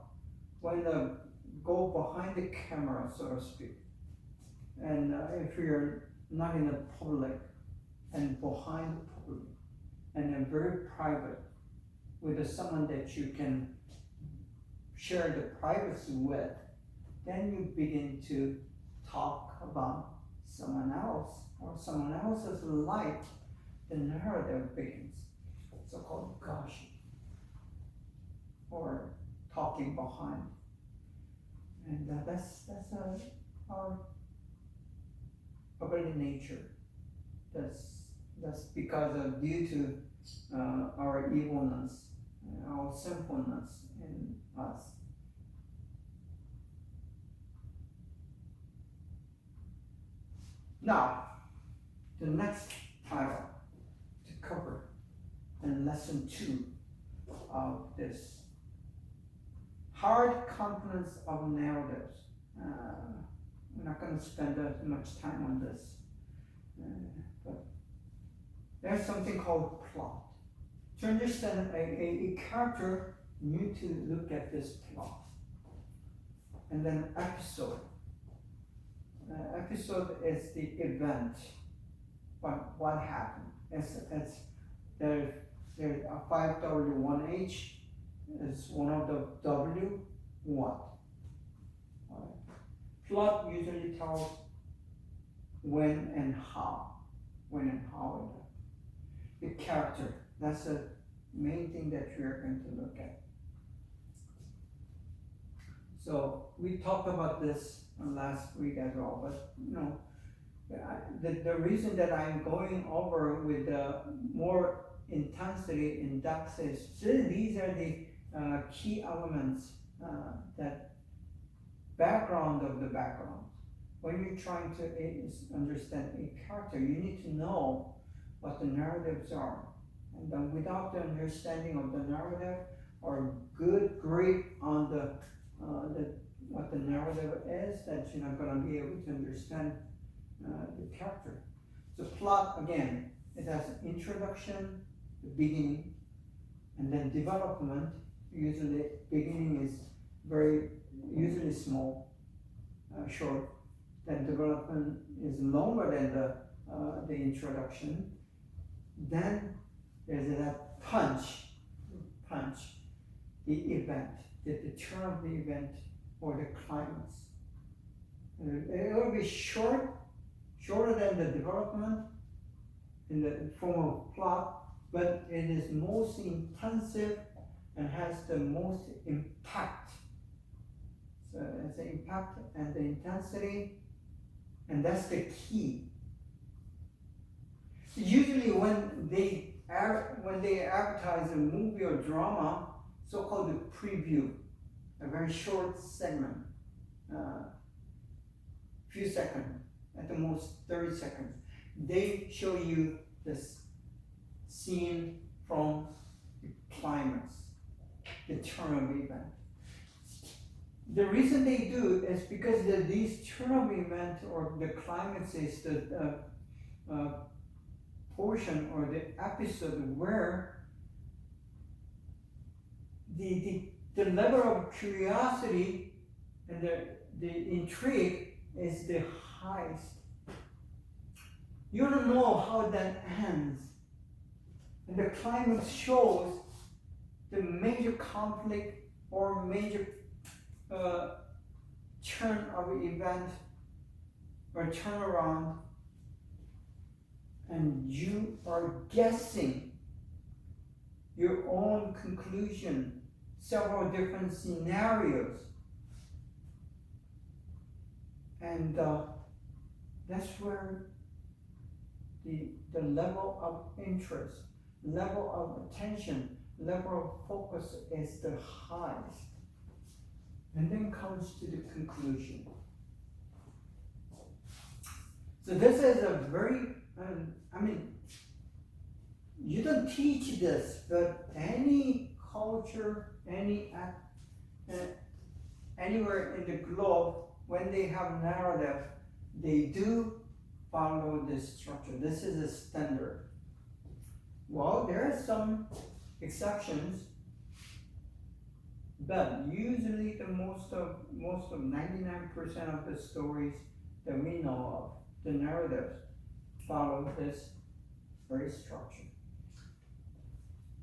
when they go behind the camera, so to speak, and if you're not in the public and behind the public and very private with someone that you can share the privacy with, then you begin to talk about someone else or someone else's life, the narrative begins, so-called gossip or talking behind. And that's our ugly nature. That's because of due to our evilness, our sinfulness in us. Now, the next title to cover in lesson 2 of this hard components of narratives. We're not going to spend much time on this, but there's something called plot. To understand a character, you need to look at this plot. And then episode. Episode is the event, what happened. There's a 5W1H is one of the W, what. Plot usually tells when and how. The character, that's the main thing that we are going to look at. So we talked about this last week as well, but the reason that I'm going over with more intensity in depth is these are the key elements that background of the background. When you're trying to understand a character, you need to know what the narratives are. And then without the understanding of the narrative or good grip on what the narrative is, that you're not going to be able to understand the character. So plot, again, it has introduction, the beginning, and then development. Usually beginning is usually small, short. Then development is longer than the introduction. Then there's that punch, the event, the turn of the event or the climax. It will be shorter than the development in the form of plot, but it is most intensive and has the most impact. So it's the impact and the intensity, and that's the key. Usually when they advertise a movie or drama, so-called the preview, a very short segment, few seconds, at the most 30 seconds, they show you this scene from the climax, the turn of the event. The reason they do is because these turn of event or the climax is the portion or the episode where the level of curiosity and the intrigue is the highest. You don't know how that ends. And the climax shows the major conflict or major turn of event or turnaround, and you are guessing your own conclusion, several different scenarios, and that's where the level of interest, level of attention, level of focus is the highest. And then comes to the conclusion. So this is a very, you don't teach this, but any culture, anywhere in the globe, when they have narrative, they do follow this structure. This is a standard. Well, there are some exceptions, but usually the most of 99% of the stories that we know of, the narratives, follow this very structure.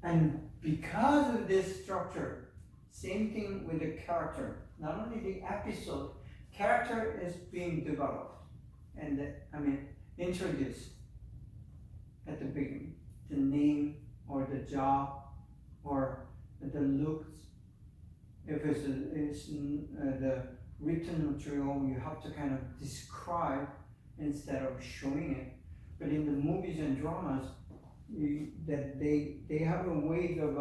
And because of this structure, same thing with the character. Not only the episode, character is being developed and introduced at the beginning. The name or the job or the looks. If it's the written material, you have to kind of describe instead of showing it. But in the movies and dramas, that they have a way of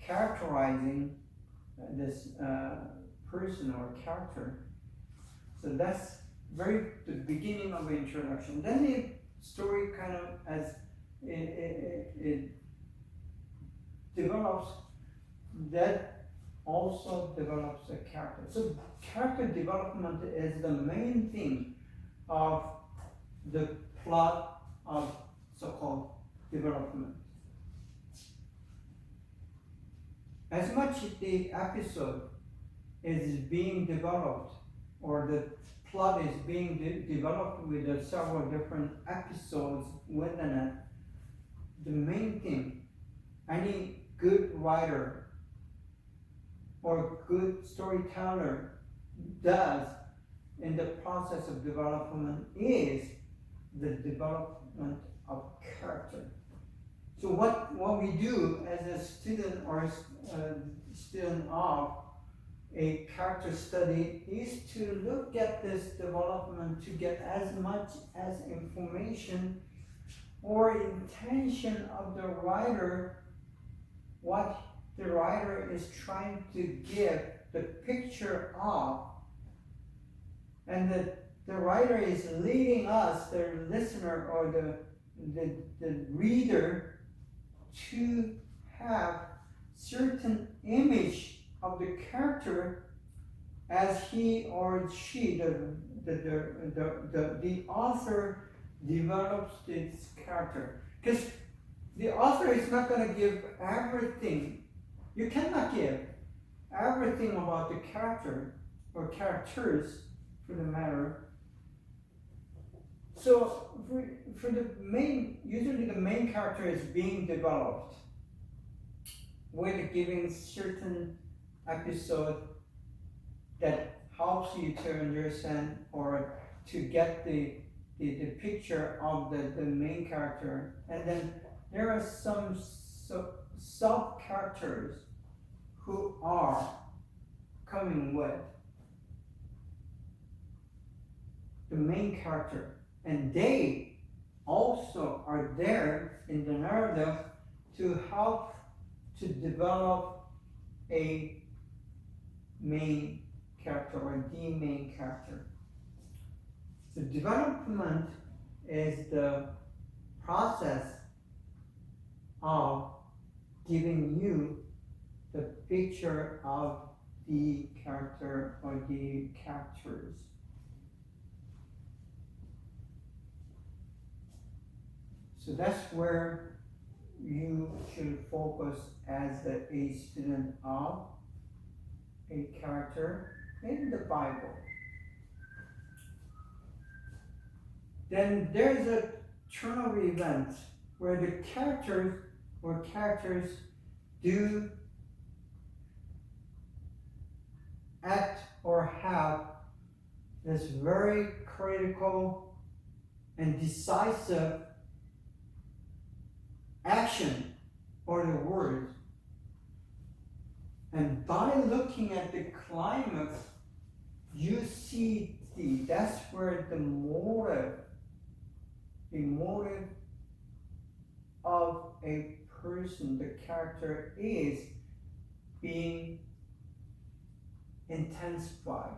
characterizing this person or character. So that's the beginning of the introduction. Then the story kind of, as it develops, that also develops a character. So character development is the main thing of the plot of so-called development. As much the episode is being developed, or the plot is being developed with several different episodes within it, the main thing any good writer or good storyteller does in the process of development is the development of character. So what we do as a student or student of a character study is to look at this development to get as much as information or intention of the writer, what the writer is trying to give the picture of, and the writer is leading us, the listener or the reader, to have certain image of the character as he or she, the author, develops its character. Because the author is not going to give everything. You cannot give everything about the character or characters, for the matter. So for usually the main character is being developed with giving certain episode that helps you to understand or to get the picture of the main character. And then there are some sub-characters who are coming with the main character, and they also are there in the narrative to help to develop a main character or the main character. So development is the process of giving you the picture of the character or the characters. So that's where you should focus as a student of a character in the Bible. Then there's a turn of events where the characters do act or have this very critical and decisive action or the words. And by looking at the climax, you see that's where the motive of a person, the character, is being intensified.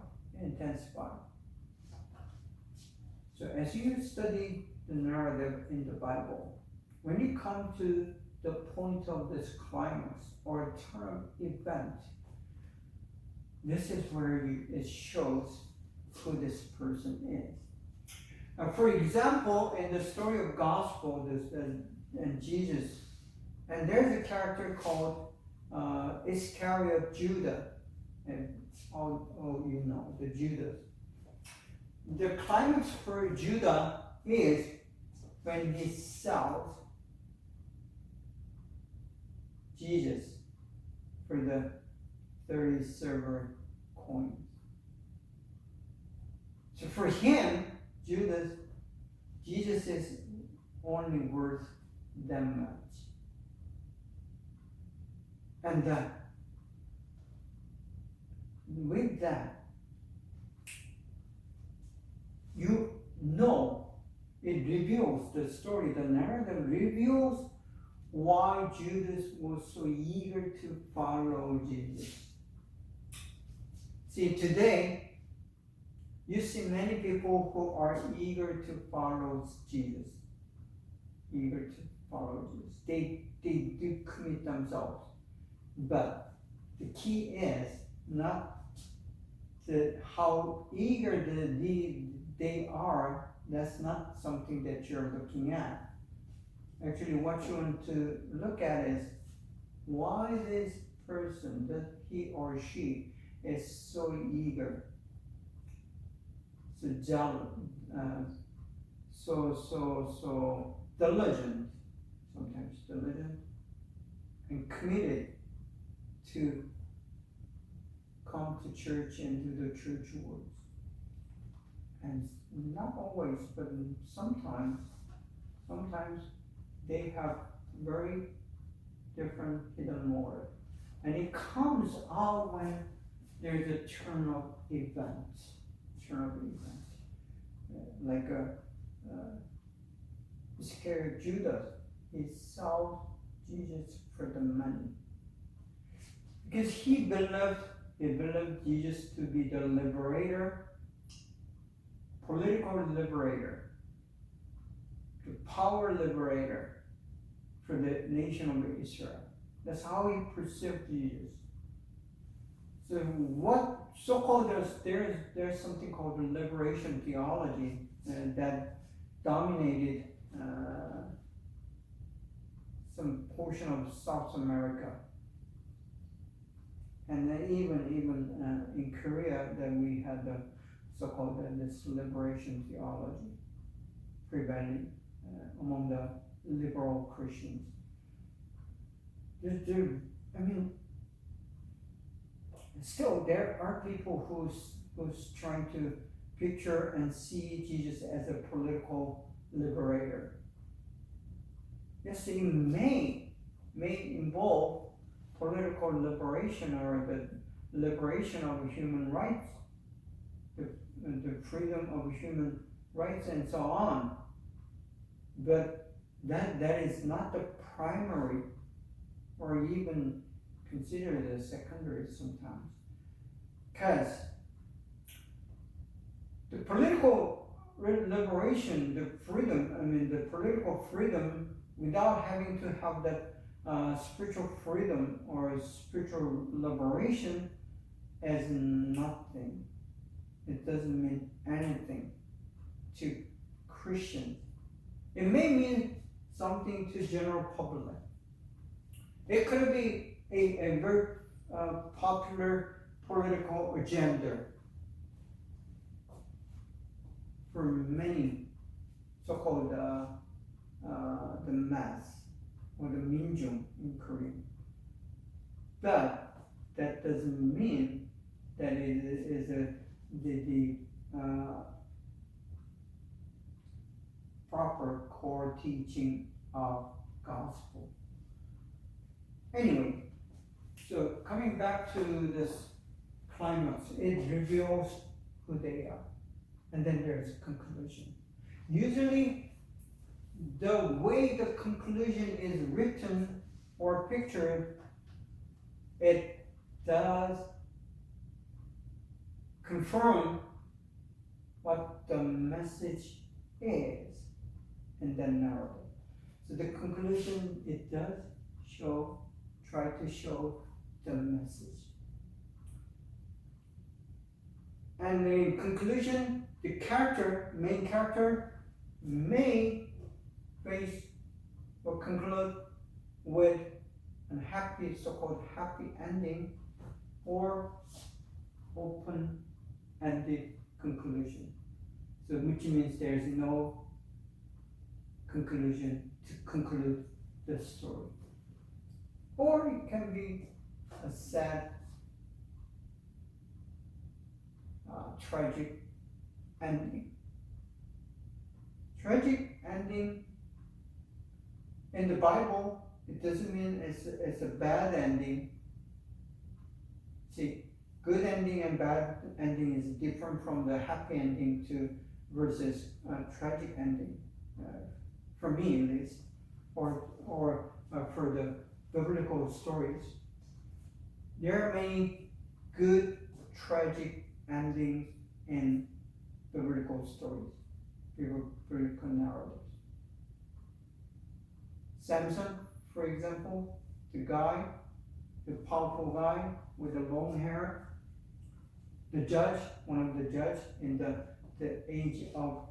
So as you study the narrative in the Bible, when you come to the point of this climax or term event, this is where it shows who this person is. For example, in the story of gospel, and Jesus, and there's a character called Iscariot Judah, and all you know, the Judas. The climax for Judah is when he sells Jesus for the 30 silver coins. So for him, Jesus is only worth that much. And with that, you know, it reveals the story, the narrative reveals why Judas was so eager to follow Jesus. See, today, you see many people who are eager to follow Jesus. Eager to follow Jesus. They do commit themselves. But the key is not how eager they are. That's not something that you're looking at. Actually, what you want to look at is why this person, that he or she, is so eager, so jealous, so diligent, sometimes diligent, and committed to come to church and do the church works. And not always, but sometimes they have very different hidden motive. And it comes out when there's a turn of events. Like Iscariot Judas, he sold Jesus for the money. Because he believed Jesus to be the liberator, political liberator, the power liberator for the nation of Israel. That's how he perceived Jesus. So what so-called there's something called the liberation theology that dominated some portion of South America, and then even in Korea, then we had the so-called this liberation theology prevailing among the liberal Christians. Still, there are people who's trying to picture and see Jesus as a political liberator. Yes, it may involve political liberation or the liberation of human rights, the freedom of human rights and so on. But that is not the primary or even considered as secondary sometimes. Because the political liberation, the political freedom without having to have that spiritual freedom or spiritual liberation is nothing. It doesn't mean anything to Christians. It may mean something to general public. It could be a very popular political agenda for many so-called the mass or the minjung in Korean. But that doesn't mean that it is the proper core teaching of gospel. Anyway, so coming back to this climax, it reveals who they are. And then there's conclusion. Usually, the way the conclusion is written or pictured, it does confirm what the message is in the narrative. So the conclusion, it does try to show the message. And in conclusion, the main character may face or conclude with a happy, so-called happy ending, or open-ended conclusion. So which means there is no conclusion to conclude the story. Or it can be a sad, tragic ending. Tragic ending in the Bible, it doesn't mean it's a bad ending. See, good ending and bad ending is different from the happy ending versus tragic ending, for me at least, or for the biblical stories. There are many good tragic endings in biblical stories, biblical narratives. Samson, for example, the powerful guy with the long hair, the judge, one of the judge in the age of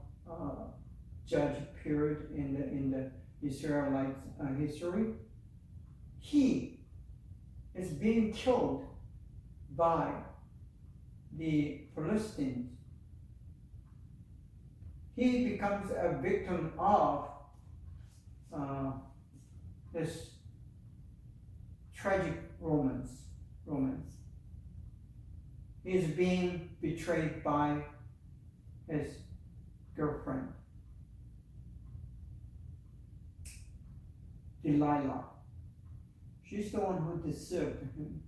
judge period in the Israelite history, he is being killed by the Philistines. He becomes a victim of this tragic romance. He is being betrayed by his girlfriend, Delilah. She's the one who deceived him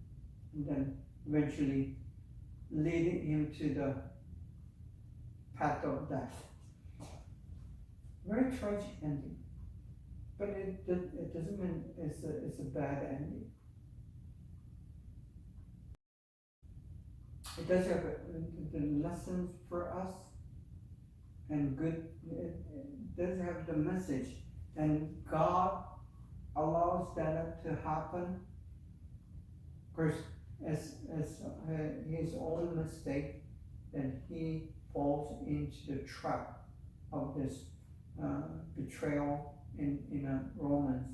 and then eventually leading him to the path of death. Very tragic ending. But it doesn't mean it's a bad ending. It does have the lessons for us, and good. It does have the message, and God allows that to happen. Of course, as his own mistake, that he falls into the trap of this betrayal in a romance,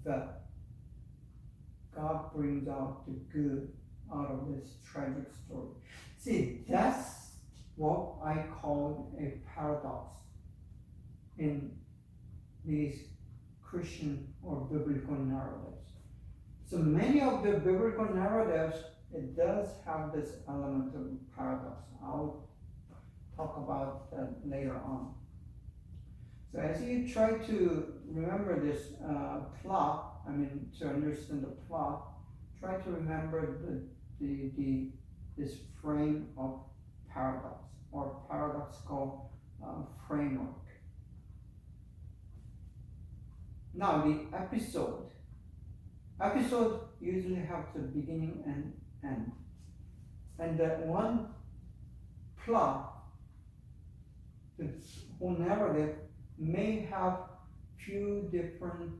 that God brings out the good out of this tragic story. See, that's what I call a paradox in these Christian or biblical narratives. So many of the biblical narratives, it does have this element of paradox. I'll talk about that later on. So as you try to remember this plot, to understand the plot, try to remember this frame of paradox or paradoxical framework. Now the episode usually have the beginning and end, and that one plot, the whole narrative may have few different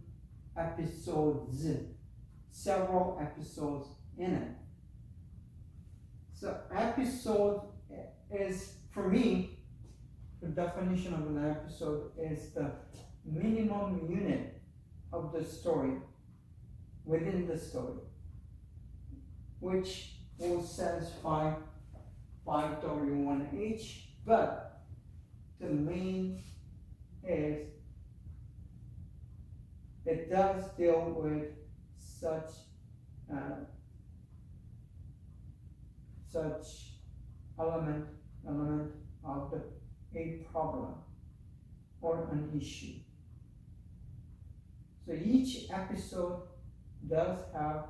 episodes, several episodes in it. So episode is, for me, the definition of an episode is the minimum unit of the story within the story, which will satisfy 5W1H, but the main is it does deal with such element of a problem or an issue. So each episode does have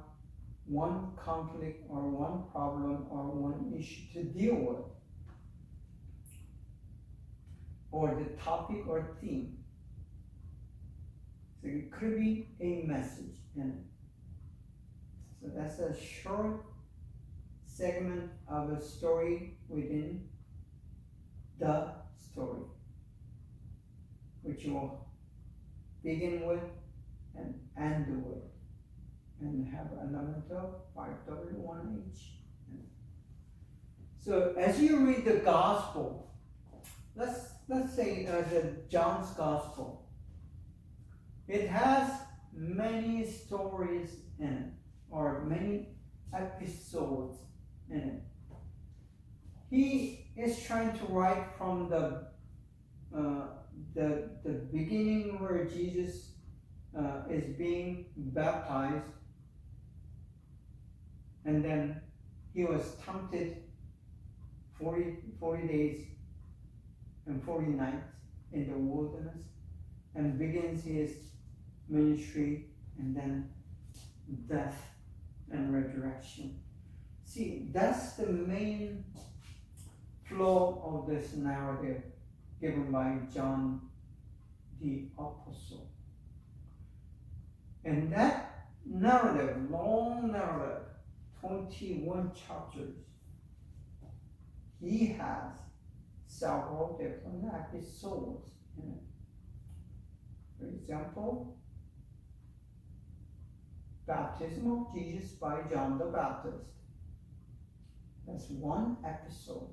one conflict or one problem or one issue to deal with, or the topic or theme. So it could be a message in it. So that's a short segment of a story within the story, which will begin with and do it. And have element of 5W1H. So as you read the gospel, let's say John's gospel, it has many stories in it, or many episodes in it. He is trying to write from the beginning where Jesus is being baptized, and then he was tempted 40 days and 40 nights in the wilderness, and begins his ministry, and then death and resurrection. See, that's the main flow of this narrative given by John the Apostle. And that narrative, long narrative, 21 chapters, he has several different episodes in it. For example, baptism of Jesus by John the Baptist. That's one episode.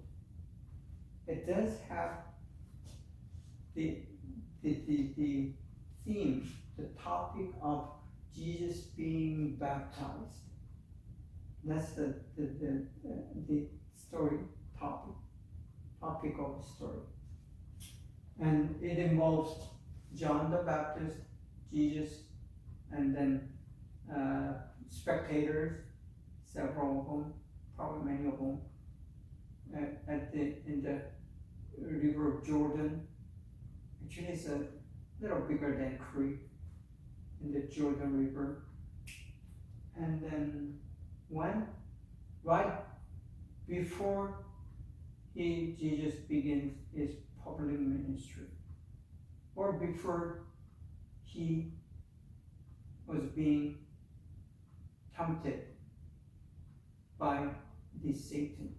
It does have the theme, the topic of Jesus being baptized. That's the story topic of the story. And it involves John the Baptist, Jesus, and then spectators, several of them, probably many of them, in the river of Jordan. Actually, it's a little bigger than creek in the Jordan River. And then right before Jesus begins his public ministry, or before he was being tempted by the Satan.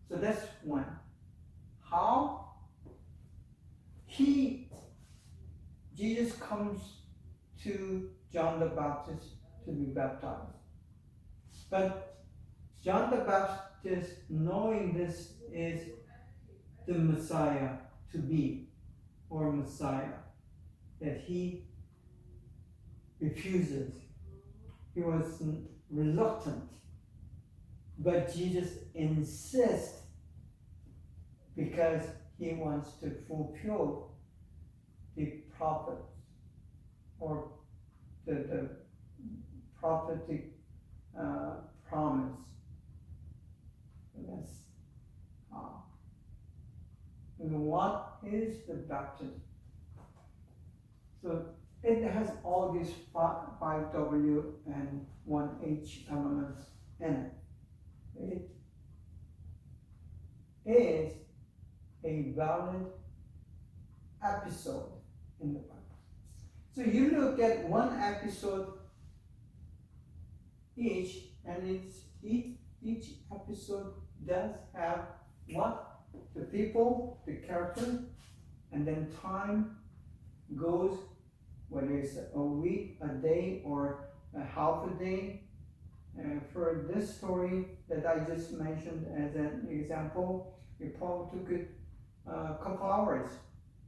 So that's one. How Jesus comes to John the Baptist to be baptized. But John the Baptist, knowing this is the Messiah to be, or Messiah, that he refuses. He was reluctant. But Jesus insists because he wants to fulfill the prophet, or the prophetic promise. Yes. And what is the baptism? So it has all these 5W and 1H elements in it. It is a valid episode in the Bible. So you look at one episode each, and each episode does have what? The people, the character, and then time goes, whether it's a week, a day, or a half a day. For this story that I just mentioned as an example, it probably took it a couple hours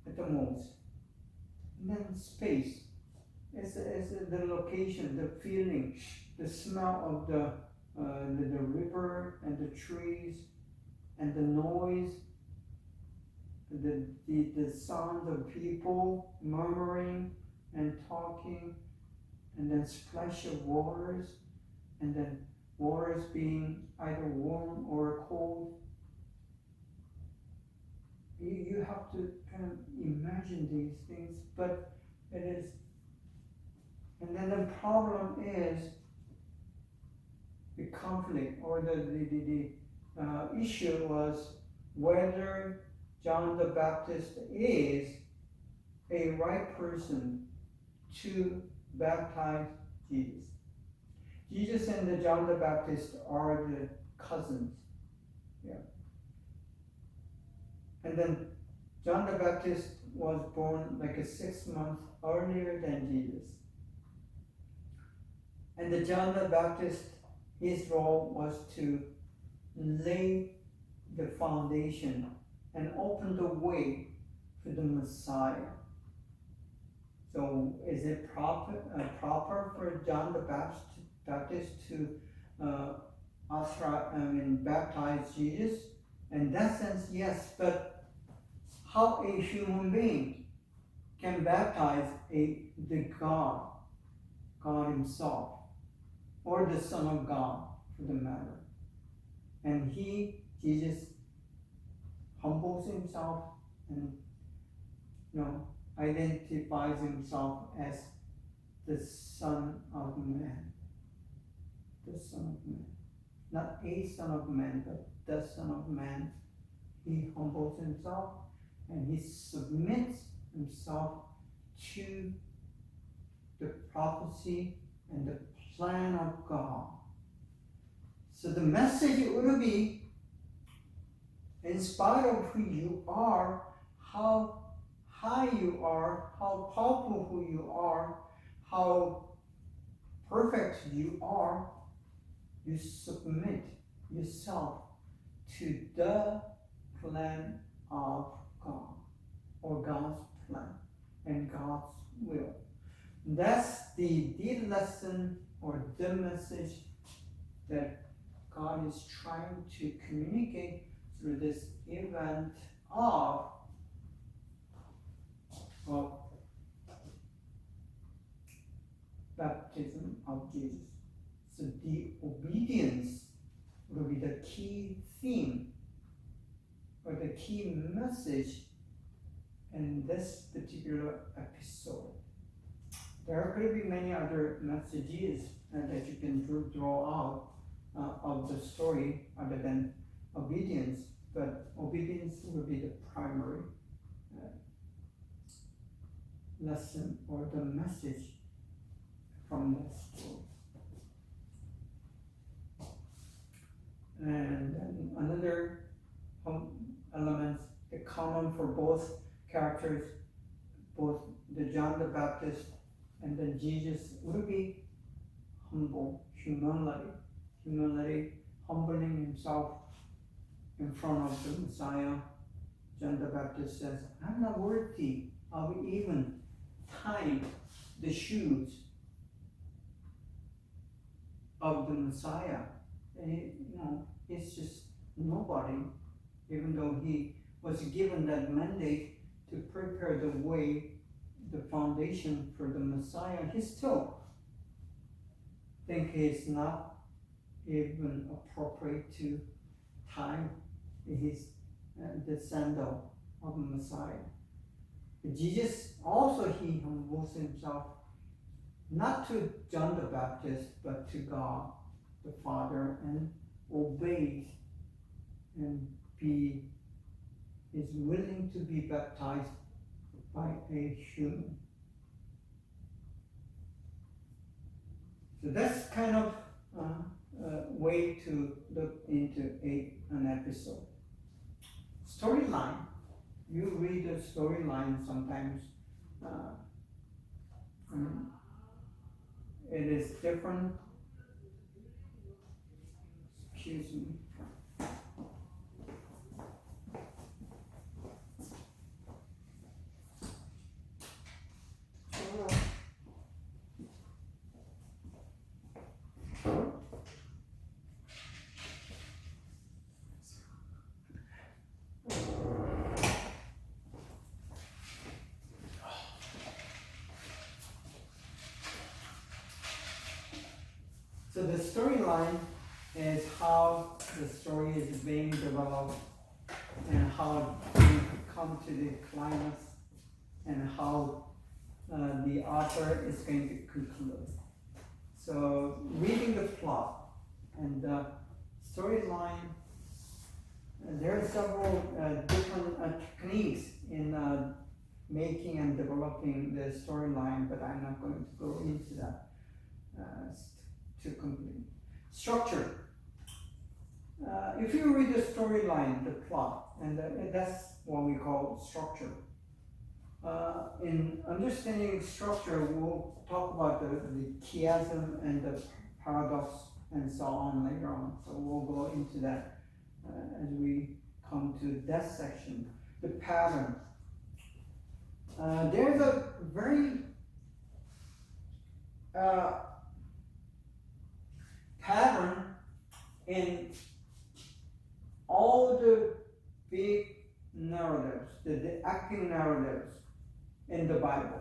at the most. And then space. It's the location, the feeling, the smell of the river and the trees, and the noise, the sound of people murmuring and talking, and then splash of waters, and then waters being either warm or cold. You have to kind of imagine these things, but it is. And then the problem is the conflict, or the issue was whether John the Baptist is a right person to baptize Jesus. Jesus and John the Baptist are the cousins. Yeah. And then John the Baptist was born like 6 months earlier than Jesus. And the John the Baptist, his role was to lay the foundation and open the way to the Messiah. So is it proper for John the Baptist to baptize Jesus? In that sense, yes, but how a human being can baptize the God himself, or the Son of God for the matter. And Jesus, humbles himself and identifies himself as the Son of Man. The Son of Man. Not a Son of Man, but the Son of Man. He humbles himself and he submits himself to the prophecy and the plan of God. So the message would be, in spite of who you are, how high you are, how powerful who you are, how perfect you are, you submit yourself to the plan of God, or God's plan and God's will. That's the lesson or the message that God is trying to communicate through this event of baptism of Jesus. So the obedience will be the key theme or the key message in this particular episode. There could be many other messages that you can draw out of the story other than obedience, but obedience will be the primary lesson or the message from the story. And then another element, the common for both characters, both the John the Baptist and then Jesus, would be humility, humbling himself in front of the Messiah. John the Baptist says, I'm not worthy of even tying the shoes of the Messiah. And he's just nobody, even though he was given that mandate to prepare the way, the foundation for the Messiah. He still think he's not even appropriate to tie the sandal of the Messiah. But Jesus also, he humbles himself not to John the Baptist, but to God the Father, and obeys and is willing to be baptized by a human. So that's kind of a way to look into an episode. Storyline. You read a storyline sometimes. It is different. Excuse me. So the storyline is how the story is being developed and how we come to the climax and how the author is going to conclude. So reading the plot and the storyline, there are several different techniques in making and developing the storyline, but I'm not going to go into that to complete. Structure. If you read the storyline, the plot, and that's what we call structure. In understanding structure, we'll talk about the chiasm and the paradox and so on later on. So we'll go into that as we come to that section. The pattern. There's a very pattern in all the big narratives, the epic narratives in the Bible.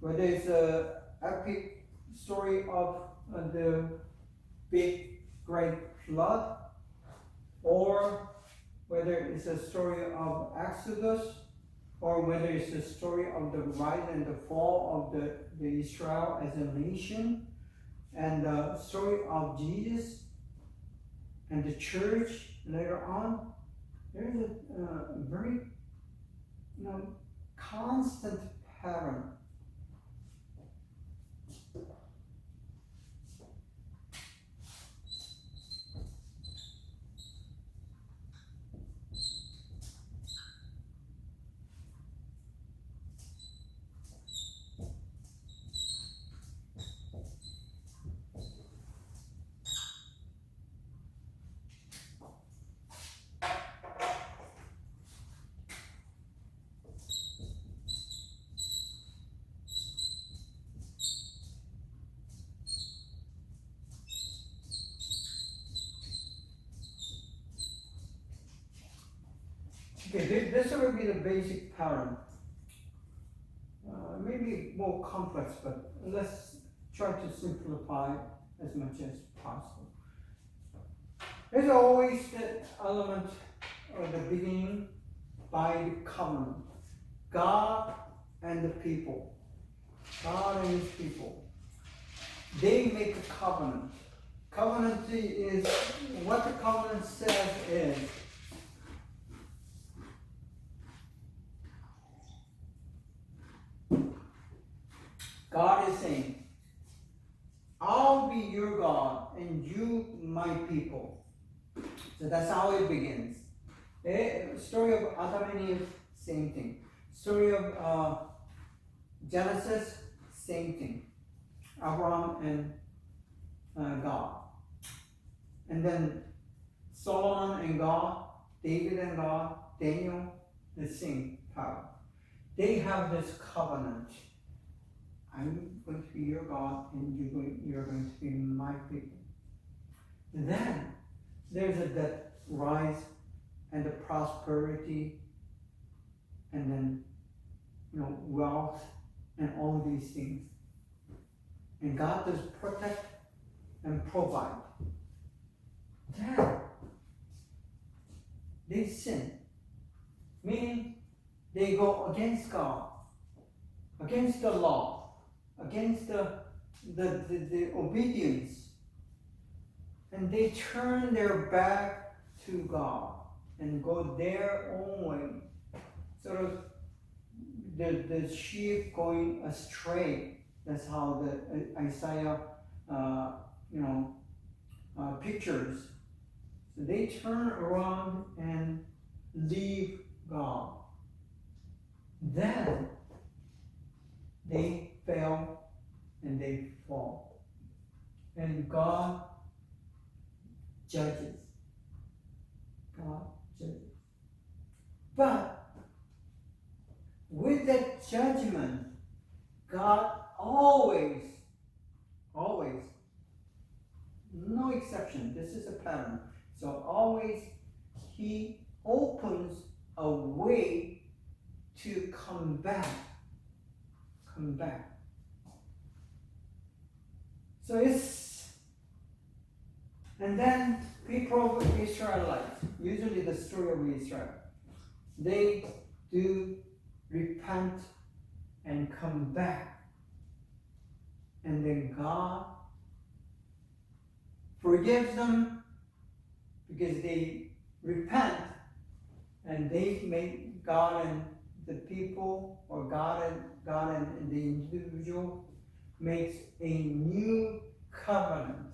Whether it's an epic story of the big great flood, or whether it's a story of Exodus, or whether it's a story of the rise and the fall of the Israel as a nation, and the story of Jesus and the church later on, there's a very constant pattern. Okay, this will be the basic pattern. Maybe more complex, but let's try to simplify as much as possible. There's always that element of the beginning by the covenant. God and the people. God and his people. They make a covenant. Covenant is, what the covenant says is, God is saying, I'll be your God and you my people. So that's how it begins. The story of Adam and Eve, same thing. Story of Genesis, same thing. Abraham and God. And then Solomon and God, David and God, Daniel, the same power. They have this covenant. I'm going to be your God and you're going to be my people. And then there's that rise and the prosperity and then wealth and all these things. And God does protect and provide. Then they sin. Meaning they go against God, against the law, against the obedience, and they turn their back to God and go their own way. Sort of the sheep going astray. That's how the Isaiah pictures. So they turn around and leave God. Then they fail and they fall. And God judges. God judges. But with that judgment, God always, no exception, this is a pattern. So always he opens a way to come back. So and then people of Israelites, usually the story of Israel, they do repent and come back. And then God forgives them because they repent and they make God and the people, or God and the individual makes a new covenant,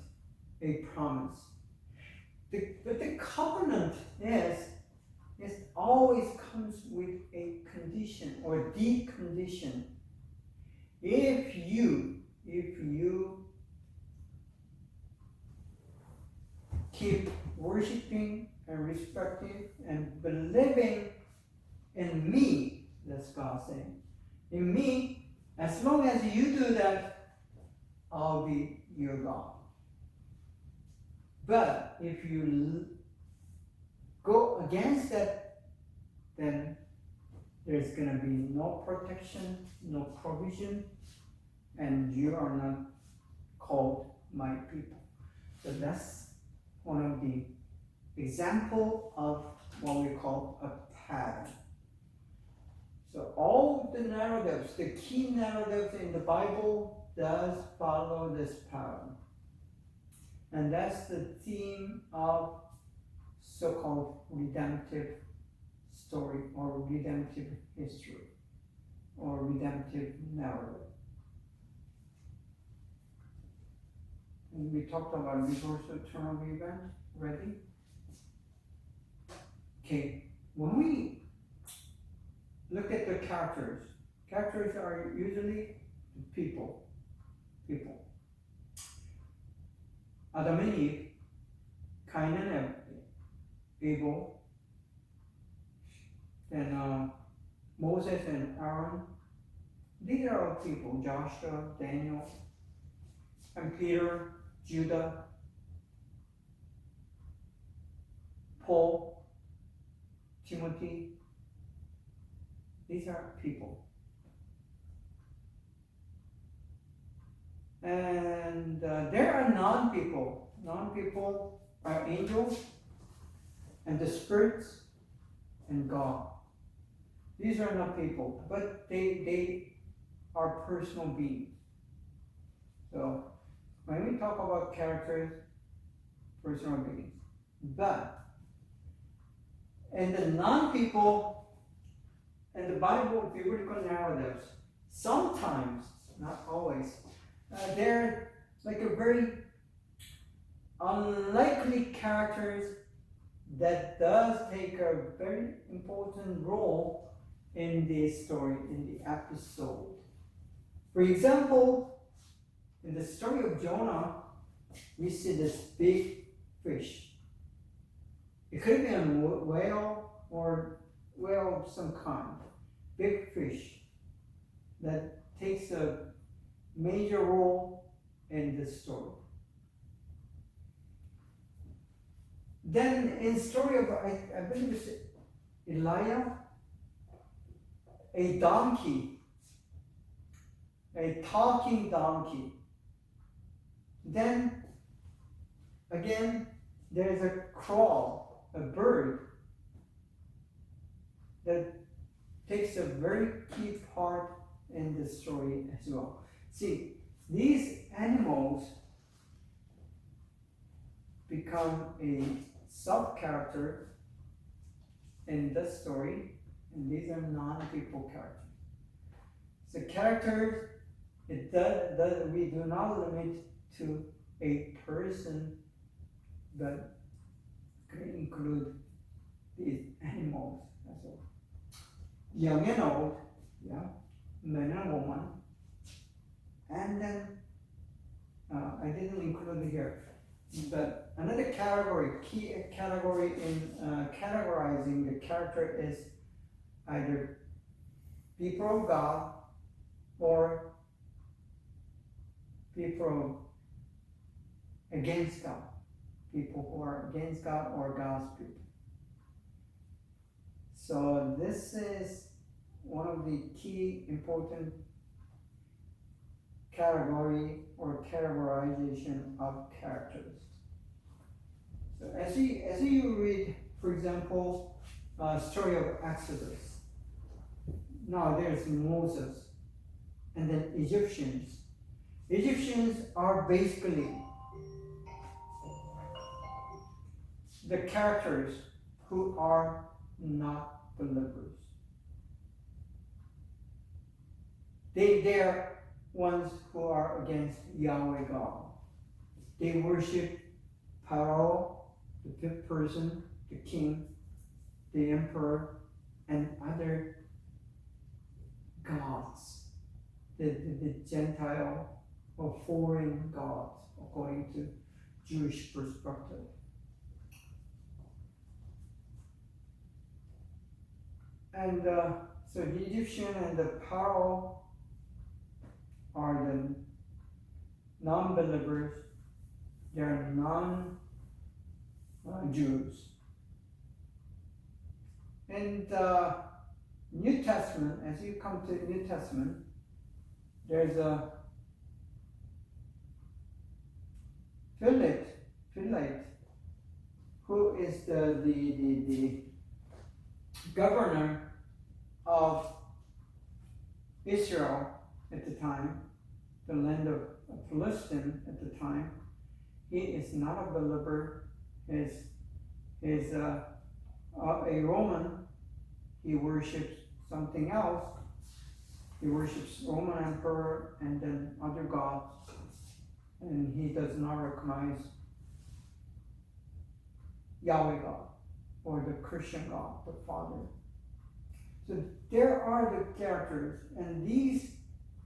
a promise. But the covenant is always comes with condition or the condition. If you keep worshiping and respecting and believing in me, that's God saying, in me, as long as you do that, I'll be your God. But if you go against that, then there's going to be no protection, no provision, and you are not called my people. So that's one of the example of what we call a pattern. So all the narratives, the key narratives in the Bible does follow this pattern. And that's the theme of so-called redemptive story or redemptive history or redemptive narrative. And we talked about reversal eternal event already. Okay, when we look at the characters are usually people. Adam and Eve, Cain and Abel, and Moses and Aaron. These are all people. Joshua, Daniel, and Peter, Judah, Paul, Timothy. These are people. And there are non-people. Non-people are angels and the spirits and God. These are not people, but they are personal beings. So when we talk about characters, personal beings. But in the non-people and the Bible biblical narratives, sometimes, not always, they're like a very unlikely characters that does take a very important role in the story, in the episode. For example, in the story of Jonah, we see this big fish. It could be a whale or whale of some kind, big fish that takes a major role in this story. Then in story of, I believe it's Elijah, a donkey, a talking donkey. Then again, there's a crow, a bird, that takes a very key part in the story as well. See, these animals become a sub-character in this story, and these are non-people characters. So characters, we do not limit to a person, but can include these animals as well. Young and old, man and woman, and then I didn't include it here, but another category, key category in categorizing the character is either people of God or people against God, people who are against God or God's people. So this is one of the key important category or categorization of characters. So as you read, for example, story of Exodus. Now there's Moses, and then Egyptians. Egyptians are basically the characters who are not believers. They're ones who are against Yahweh God. They worship Pharaoh, the fifth person, the king, the emperor, and other gods, the Gentile or foreign gods, according to Jewish perspective. And so the Egyptian and the Pharaoh are the non-believers. They are non-Jews. In the New Testament, as you come to the New Testament, there's a Philip, who is the governor of Israel at the time, the land of Palestine at the time. He is not a believer. He's a Roman. He worships something else. He worships Roman emperor and then other gods, and he does not recognize Yahweh God or the Christian God, the Father. So there are the characters, and these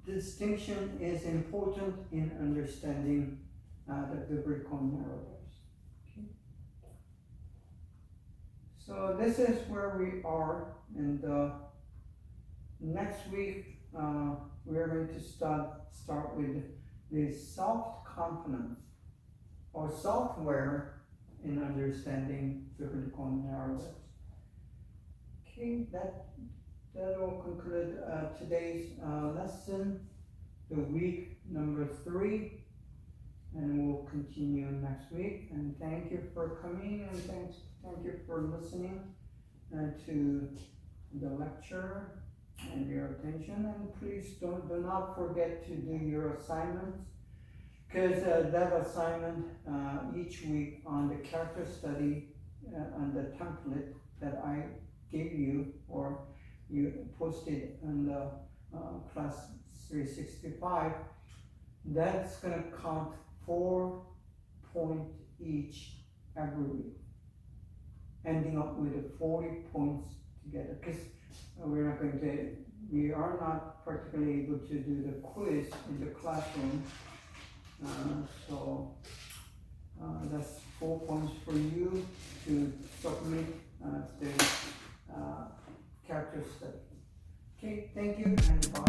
distinction is important in understanding the biblical narratives. Okay. So this is where we are, and next week we are going to start with the self-confidence or software in understanding biblical narratives. Okay, that will conclude today's lesson, the week number 3, and we'll continue next week. And thank you for coming, and thank you for listening to the lecture and your attention. And please do not forget to do your assignments, because that assignment each week on the character study on the template that I gave you, or you posted on the class 365, that's going to count 4 points each every week, ending up with 40 points together. Because we are not particularly able to do the quiz in the classroom, so that's 4 points for you to submit the character study. Okay, thank you, and bye.